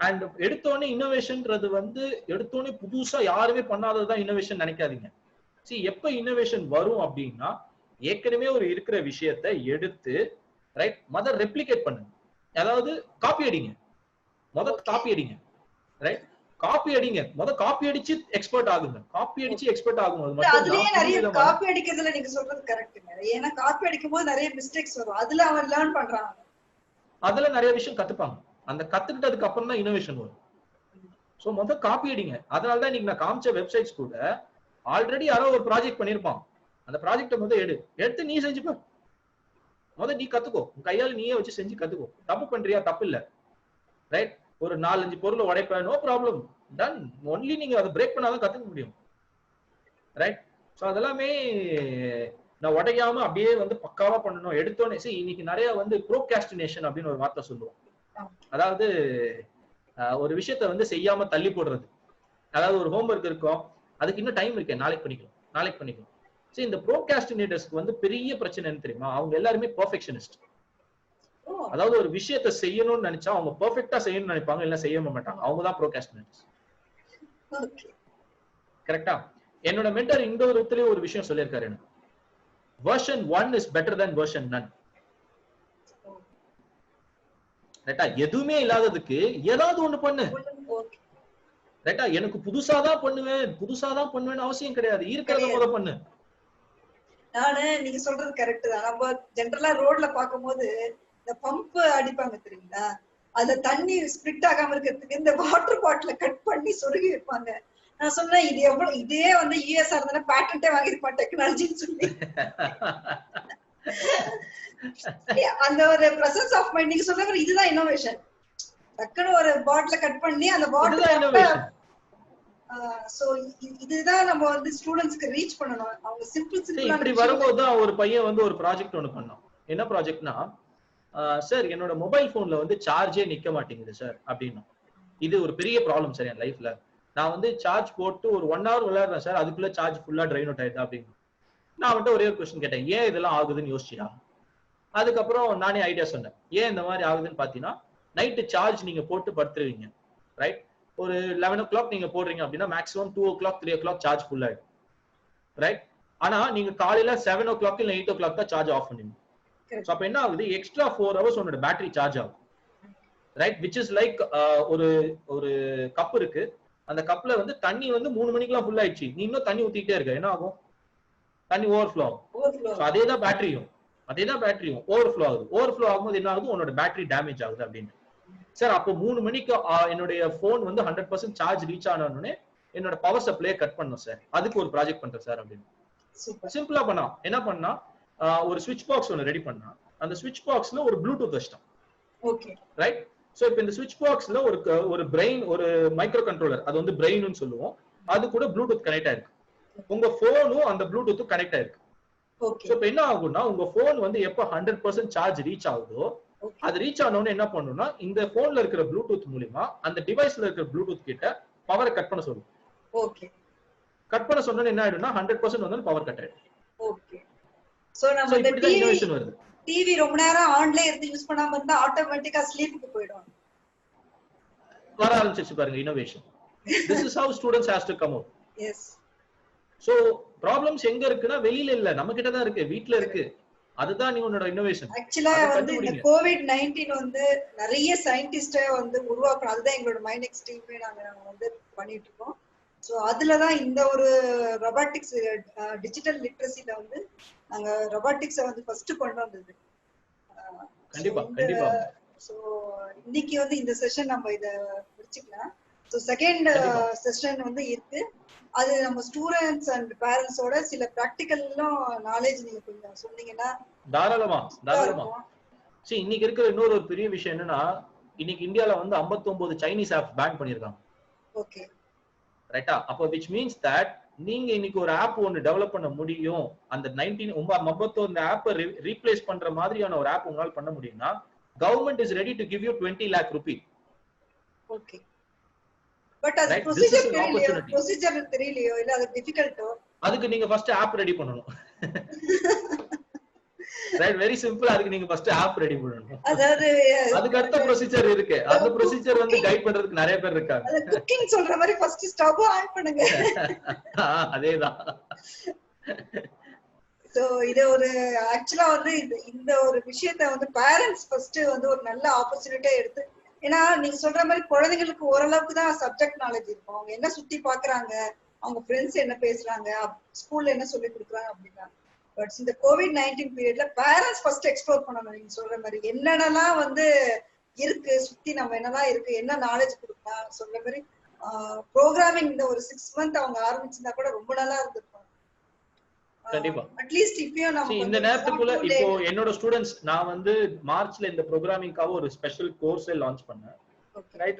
அண்ட் எடுத்தோடனே இன்னோவேஷன்ன்றது வந்து எடுத்தோடனே புதுசா யாருமே பண்ணாததுதான் இன்னோவேஷன் நினைக்காதீங்க. சரி, எப்ப இன்னோவேஷன் வரும் அப்படின்னா ஏற்கனவே ஒரு இருக்கிற விஷயத்தை எடுத்து ரைட் ரெப்ளிகேட் பண்ணுங்க. அதாவது காப்பி அடிங்க, காப்பி அடிங்க, ரைட்? காப்பி அடிங்க, காப்பி அடிச்சு எக்ஸ்பர்ட் ஆகுங்க. காப்பி அடிச்சு எக்ஸ்பர்ட் ஆகும். அதுலயே நிறைய காப்பி அடிக்கிறதுல நீங்க சொல்றது கரெக்ட்டுங்க. ஏன்னா காப்பி அடிக்கும்போது நிறைய மிஸ்டேக்ஸ் வரும், அதுல அவன் லேர்ன் பண்றான், அதுல நிறைய விஷயம் கத்துப்பாங்க. அந்த கத்துக்கிட்டதுக்கு அப்புறம் தான் இன்னோவேஷன் வரும். சோ காப்பி அடிங்க. அதனாலதான் இன்னைக்கு நான் காமிச்ச வெப்சைட்ஸ் கூட ஆல்ரெடி யாரோ ஒரு ப்ராஜெக்ட் பண்ணிருப்பான். அந்த ப்ராஜெக்ட எடுத்து நீ செஞ்சுப்ப. நீ கத்துக்கோ, உன் கையால நீயே வச்சு செஞ்சு கத்துக்கோ. தப்பு பண்றியா? தப்பு இல்ல, ரைட்? ஒரு 4-5 பொருளை உடைப்ப, நோ ப்ராப்ளம், டன். ஒன்லி நீங்க அதை பிரேக் பண்ணாதான் கத்துக்க முடியும், ரைட்? சோ அதெல்லாமே நான் உடையாம அப்படியே வந்து பக்காவா பண்ணணும். எடுத்தோன்னே இன்னைக்கு நிறைய வந்து ப்ரோகாஸ்டினேஷன் அப்படின்னு ஒரு வார்த்தை சொல்லுவோம். அதாவது ஒரு விஷயத்த வந்து செய்யாம தள்ளி போடுறது. அதாவது ஒரு ஹோம்வொர்க் இருக்கும், அதுக்கு இன்னும் டைம் இருக்கு, நாளைக்கு பண்ணிக்கலாம். சரி, இந்த ப்ரோகாஸ்டினேட்டர்ஸ்க்கு வந்து பெரிய பிரச்சனை என்ன தெரியுமா? அவங்க எல்லாருமே பெர்ஃபெக்ஷனிஸ்ட். அதாவது ஒரு விஷயத்தை செய்யணும்னு நினைச்சா அவங்க பெர்ஃபெக்ட்டா செய்யணும்னு நினைப்பாங்க, இல்ல செய்யவே மாட்டாங்க. அவங்க தான் ப்ரோகாஸ்டினேட்டர்ஸ். கரெக்ட்டா? என்னோட மென்டர் இந்த ஒரு இடத்துல ஒரு விஷயம் சொல்லியிருக்காரு எனக்கு. Version 1 is better than version none. ரைட்டா? எதுவுமே இல்லாததுக்கு ஏதாவது ஒண்ணு பண்ணு. ரைட்டா? எனக்கு புதுசா தான் பண்ணுவேன்னு அவசியம் கிடையாது. இருக்கிறத பண்ணு. நானு நீங்க சொல்றது கரெக்ட் தான். நம்ம ஜெனரலா ரோட்ல பாக்கும்போது இந்த பம்ப் அடிப்பாங்க தெரியுங்களா, அந்த தண்ணி ஸ்பிரிட் ஆகாம இருக்கிறதுக்கு இந்த வாட்டர் பாட்டில கட் பண்ணி சொருகி வைப்பாங்க. நான் சொன்னேன், இது எவ்வளவு, இதே வந்து யூஎஸ்ஆ இருந்தா பேட்டன்ட்டே வாங்கிருப்பான் டெக்னாலஜின்னு சொல்லி. அந்த ஒரு பிரசன்ஸ் ஆஃப் மைண்ட் நீங்க சொன்ன மாதிரி இதுதான் இன்னோவேஷன். டக்குன்னு ஒரு பாட்டில கட் பண்ணி அந்த பாட்டில் சோ இதுதான் நம்ம வந்து ஸ்டூடண்ட்ஸ்க்கு ரீச் பண்ணனும். அவங்க சிம்பிள் இப்படி வரும்போது தான் ஒரு பையன் வந்து ஒரு ப்ராஜெக்ட் ஒன்னு பண்ணான். என்ன ப்ராஜெக்ட்னா, சார் என்னோட மொபைல் போன்ல வந்து சார்ஜே நிக்க மாட்டேங்குது சார் அப்படின்னா. இது ஒரு பெரிய ப்ராப்ளம் சார் என் லைஃப்ல. நான் வந்து சார்ஜ் போட்டு ஒரு 1 hour விளையாடுறேன் சார், அதுக்குள்ள சார்ஜ் ஃபுல்லா ட்ரைன் அவுட் ஆயிடுது அப்படின்னு. நான் வந்து ஒரே ஒரு கொஸ்டின் கேட்டேன், ஏன் இதெல்லாம் ஆகுதுன்னு யோசிச்சியா? அதுக்கப்புறம் நானே ஐடியா சொன்னேன். ஏன் இந்த மாதிரி ஆகுதுன்னு பாத்தீங்கன்னா, நைட்டு சார்ஜ் நீங்க போட்டு படுத்துருவீங்க, ரைட்? ஒரு 11 o'clock நீங்க போடுறீங்க அப்படின்னா maximum 2 o'clock 3 o'clock charge full ஆயிடும், ரைட்? ஆனா நீங்க காலையில 7 o'clock இல்ல 8 o'clock தான் சார்ஜ் ஆஃப் பண்ணுவீங்க. சோ அப்ப என்ன ஆகுது? எக்ஸ்ட்ரா 4 hours உன்னோட பேட்டரி சார்ஜ் ஆகும், ரைட்? விச் இஸ் லைக் ஒரு ஒரு கப் இருக்கு, அந்த கப்ல வந்து தண்ணி வந்து 3 மணிக்கெல்லாம் ஃபுல் ஆயிடுச்சு, நீ இன்னும் தண்ணி ஊத்திட்டே இருக்க, என்ன ஆகும்? தண்ணி ஓவர்ஃப்ளோ ஆகும். அதேதான் பேட்டரியும் ஓவர்ஃப்ளோ ஆகுது. ஓவர்ஃப்ளோ ஆகும்போது என்ன ஆகுது? உன்னோட பேட்டரி டேமேஜ் ஆகுது அப்படின்னு. சார் அப்போ 3 மணிக்கு என்னுடைய போன் வந்து 100% சார்ஜ் ரீச் ஆனோடனே என்னோட பவர் சப்ளையை கட் பண்ணும் சார், அதுக்கு ஒரு ப்ராஜெக்ட் பண்றேன் சார் அப்படின்னு. சிம்பிளா பண்ணா என்ன பண்ணா, ஒரு ஸ்விட்ச் பாக்ஸ் ஒன்னு ரெடி பண்ணா. அந்த ஸ்விட்ச் பாக்ஸ்ல ஒரு ப்ளூடூத் வச்சிட்டான், ஓகே, ரைட்? சோ இப்போ இந்த ஸ்விட்ச் பாக்ஸ்ல ஒரு பிரெயின், ஒரு மைக்ரோ கண்ட்ரோலர், அது வந்து பிரெயின்னு சொல்லுவோம், அது கூட ப்ளூடூத் கனெக்ட் ஆயிருக்கு. உங்க போனும் அந்த ப்ளூடூத் கனெக்ட் ஆயிருக்கு. சோ இப்போ என்ன ஆகும்னா, உங்க போன் வந்து எப்ப 100% சார்ஜ் ரீச் ஆகுதோ, அது ரீச் ஆனோன்னு என்ன பண்ணும்னா, இந்த போன்ல இருக்கிற ப்ளூடூத் மூலமா அந்த டிவைஸ்ல இருக்கிற ப்ளூடூத் கிட்ட பவரை கட் பண்ண சொல்லும். ஓகே, கட் பண்ண சொன்னோன்னு என்ன ஆயிடும்னா 100% வந்து பவர் கட் ஆயிடும். ஓகே, சோ நம்ம இந்த டிவி ரொம்ப நேரம் ஆன்ல இருந்து யூஸ் பண்ணாம இருந்தா ஆட்டோமேட்டிக்கா ஸ்லீப்புக்கு போய்டும். வர ஆரம்பிச்சிச்சு பாருங்க innovation. This is how students has to come out. Yes. So problems எங்க இருக்குன்னா வெளியில இல்ல, நம்ம கிட்ட தான் இருக்கு, வீட்ல இருக்கு. அதுதான் நீ உன்னோட இன்னோவேஷன். ஆக்சுவலா வந்து இந்த COVID-19 வந்து நிறைய சயின்டிஸ்ட வந்து உருவாக்கணும். அதுதான் எங்களோட மைனெக்ஸ் டீமே நாங்க வந்து பண்ணிட்டு இருக்கோம். சோ அதுல தான் இந்த ஒரு ரொபாட்டிக்ஸ் டிஜிட்டல் லிட்ரசில வந்து நாங்க ரொபாட்டிக்ஸை வந்து ஃபர்ஸ்ட் கொண்டு வந்தது. கண்டிப்பா கண்டிப்பா. சோ இன்னைக்கு வந்து இந்த செஷன் நம்ம இத முடிச்சுக்கலாம். சோ செகண்ட் செஷன் வந்து இருக்கு, அது நம்ம ஸ்டூடெண்ட்ஸ் அண்ட் பேரண்ட்ஸோட சில பிராக்டிகலும் நாலேஜ் நீங்க கொஞ்சம் சொன்னீங்கன்னா தாராளமா. சரி, இன்னைக்கு இருக்கிற இன்னொரு ஒரு பெரிய விஷயம் என்னன்னா, இன்னைக்கு இந்தியால வந்து 59 சைனீஸ் ஆப்ஸ் பேன் பண்ணிருக்காங்க. ஓகே, ரைட்டா? அப்போ which means that நீங்க இன்னைக்கு ஒரு ஆப் ஒன்னு டெவலப் பண்ண முடியும், அந்த 19 ஆப்பை ரீப்ளேஸ் பண்ற மாதிரியான ஒரு ஆப் உங்களால பண்ண முடியும்னா government is ready to give you 20 lakh rupee. Okay. But அது right, this is procedure an தெரியலையோ, opportunity. ப்ரொசீஜர் தெரியலையோ, இல்ல அது டிஃபிகல்ட்டோ? அதுக்கு நீங்க ஃபர்ஸ்ட் ஆப் ரெடி பண்ணணும். Right, very simple. அதுக்கு நீங்க ஃபர்ஸ்ட் ஆப் ரெடி பண்ணணும். அதாவது அதுக்கு அடுத்த ப்ரொசீஜர் இருக்கு. அந்த ப்ரொசீஜர் வந்து கைட் பண்றதுக்கு நிறைய பேர் இருக்காங்க. அது குக்கிங் சொல்ற மாதிரி ஃபர்ஸ்ட் ஸ்டவ் ஆன் பண்ணுங்க. அதேதான். சோ இது ஒரு ஆக்சுவலா வந்து இந்த ஒரு விஷயத்த வந்து பேரண்ட்ஸ் ஃபர்ஸ்ட் வந்து ஒரு நல்ல ஆப்பர்ச்சுனிட்டியா எடுத்து, ஏன்னா நீங்க சொல்ற மாதிரி குழந்தைங்களுக்கு ஓரளவுக்கு தான் சப்ஜெக்ட் நாலேஜ் இருக்கும். அவங்க என்ன சுத்தி பாக்குறாங்க, அவங்க ஃப்ரெண்ட்ஸ் என்ன பேசுறாங்க, ஸ்கூல்ல என்ன சொல்லி கொடுக்குறாங்க அப்படின்னா. பட் இந்த COVID-19 பீரியட்ல பேரண்ட்ஸ் ஃபர்ஸ்ட் எக்ஸ்ப்ளோர் பண்ணணும். நீங்க சொல்ற மாதிரி என்னென்னலாம் வந்து இருக்கு சுத்தி, நம்ம என்னெல்லாம் இருக்கு, என்ன நாலேஜ் கொடுக்கலாம். சொல்ற மாதிரி ப்ரோக்ராமிங் இந்த ஒரு 6 month அவங்க ஆரம்பிச்சிருந்தா கூட ரொம்ப நல்லா இருந்திருக்கும். கண்டிப்பா. அட்லீஸ்ட் இப்பயும் நம்ம இந்த நேரத்துக்குள்ள இப்போ என்னோட ஸ்டூடெண்ட்ஸ், நான் வந்து மார்ச்ல இந்த ப்ரோக்ராமிங்காக ஒரு ஸ்பெஷல் கோர்ஸே லான்ச் பண்ணேன்.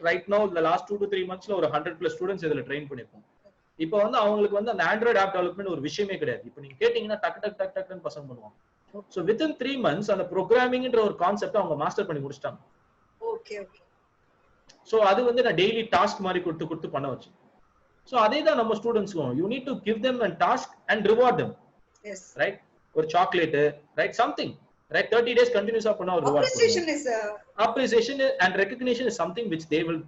ரைட் நவ இந்த லாஸ்ட் 2 to 3 monthsல ஒரு 100+ ஸ்டூடெண்ட்ஸ் இதுல ட்ரெயின் பண்ணிருக்கோம். இப்போ வந்து அவங்களுக்கு வந்து அந்த ஆண்ட்ராய்டு ஆப் டெவலப்மெண்ட் ஒரு விஷயமே கிடையாது. இப்போ நீங்க கேட்டீங்கன்னா டக்குன்னு பசங்க பண்ணுவாங்க. சோ வித்தின் 3 months அந்த ப்ரோக்ராமிங்ன்ற ஒரு கான்செப்ட் அவங்க மாஸ்டர் பண்ணி முடிச்சிட்டாங்க. ஓகே. சோ அது வந்து நான் டெய்லி டாஸ்க் மாதிரி கொடுத்து பண்ண வச்சேன். சோ அதே தான் நம்ம ஸ்டூடெண்ட்ஸ்க்கும், you need to give them a task and reward them. Yes. Right, ஒரு chocolate, right, something, right, 30 days கண்டினியூஸா பண்ணா ஒரு reward. appreciation and recognition is something which they will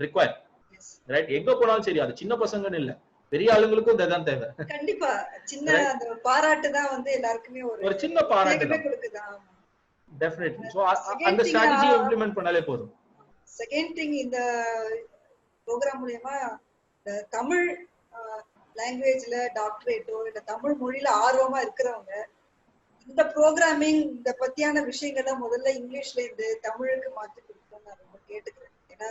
require. Yes. Right, எங்க போனாலும் சரி, அது சின்ன பசங்கன்னு இல்ல, பெரிய ஆளுங்களுக்கும் இதுதான் தேவை. கண்டிப்பா சின்ன அந்த பாராட்டு தான் வந்து எல்லாருக்குமே ஒரு சின்ன பாராட்டு தான் கொடுக்குது. ஆமா, டெஃபினெட்லி. சோ அந்த ஸ்ட்ராட்டஜியை இம்ப்ளிமெண்ட் பண்ணாலே போதும். செகண்ட் திங், இந்த ப்ரோக்ராம் மூலமா தமிழ் லாங்குவேஜ்ல டாக்டரேட்டோ இல்ல தமிழ் மொழியில ஆர்வமா இருக்கிறவங்க இந்த ப்ரோக்ராமிங் இந்த பத்தியான விஷயங்களை முதல்ல இங்கிலீஷ்ல இருந்து தமிழுக்கு மாற்றி கொடுக்கணும்னு நான் ரொம்ப கேட்டுக்கிறேன். ஏன்னா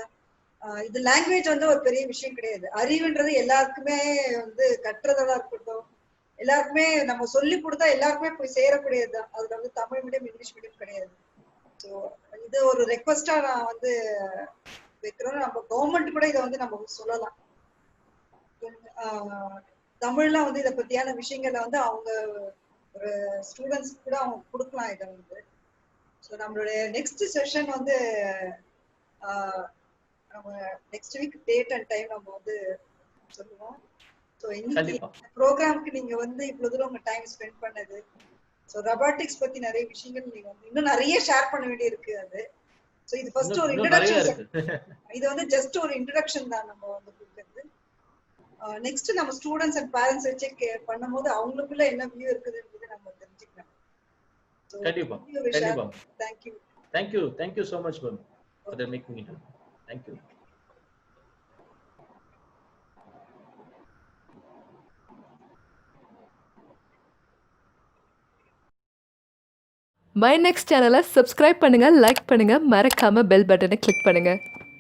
இது லாங்குவேஜ் வந்து ஒரு பெரிய விஷயம் கிடையாது. அறிவுன்றது எல்லாருக்குமே வந்து கட்டுறதா இருக்கட்டும், எல்லாருக்குமே நம்ம சொல்லி கொடுத்தா எல்லாருக்குமே போய் சேரக்கூடியது தான். அதுல வந்து தமிழ் மீடியம் இங்கிலீஷ் மீடியம் கிடையாது. ஸோ இது ஒரு ரெக்வஸ்டா நான் வந்து வைக்கிறோம். நம்ம கவர்மெண்ட் கூட இதை வந்து நம்ம சொல்லலாம். தமிழ்ல வந்து இதை பத்தியான விஷயங்களை வந்து அவங்க ஒரு ஸ்டூடெண்ட்ஸ் கூட அவங்க கொடுக்கலாம் இதை வந்து. ஸோ நம்மளுடைய நெக்ஸ்ட் செஷன் வந்து நம்ம next week date and time நம்ம வந்து சொல்லுவோம். ஸோ இன்னைக்கு ப்ரோக்ராம்க்கு நீங்க வந்து இவ்வளவு தூரம் உங்க டைம் ஸ்பெண்ட் பண்ணது, ஸோ ரொபாட்டிக்ஸ் பத்தி நிறைய விஷயங்கள் நீங்க வந்து இன்னும் நிறைய ஷேர் பண்ண வேண்டி இருக்கு. அது ஸோ இது ஃபர்ஸ்ட் ஒரு இன்ட்ரோடக்ஷன். இது வந்து ஜஸ்ட் ஒரு இன்ட்ரோடக்ஷன் தான் நம்ம வந்து கொடுக்குறது. நெக்ஸ்ட் நம்ம ஸ்டூடெண்ட்ஸ் அண்ட் பேரண்ட்ஸ் வச்சு பண்ணும்போது அவங்களுக்குள்ள என்ன வியூ இருக்குதுன்றது நம்ம தெரிஞ்சுக்கலாம். கண்டிப்பா கண்டிப்பா. thank you so much for making it happen. Thank you. My next சேனலை சப்ஸ்கிரைப் பண்ணுங்க, லைக் பண்ணுங்க, மறக்காம பெல் பட்டனை கிளிக் பண்ணுங்க.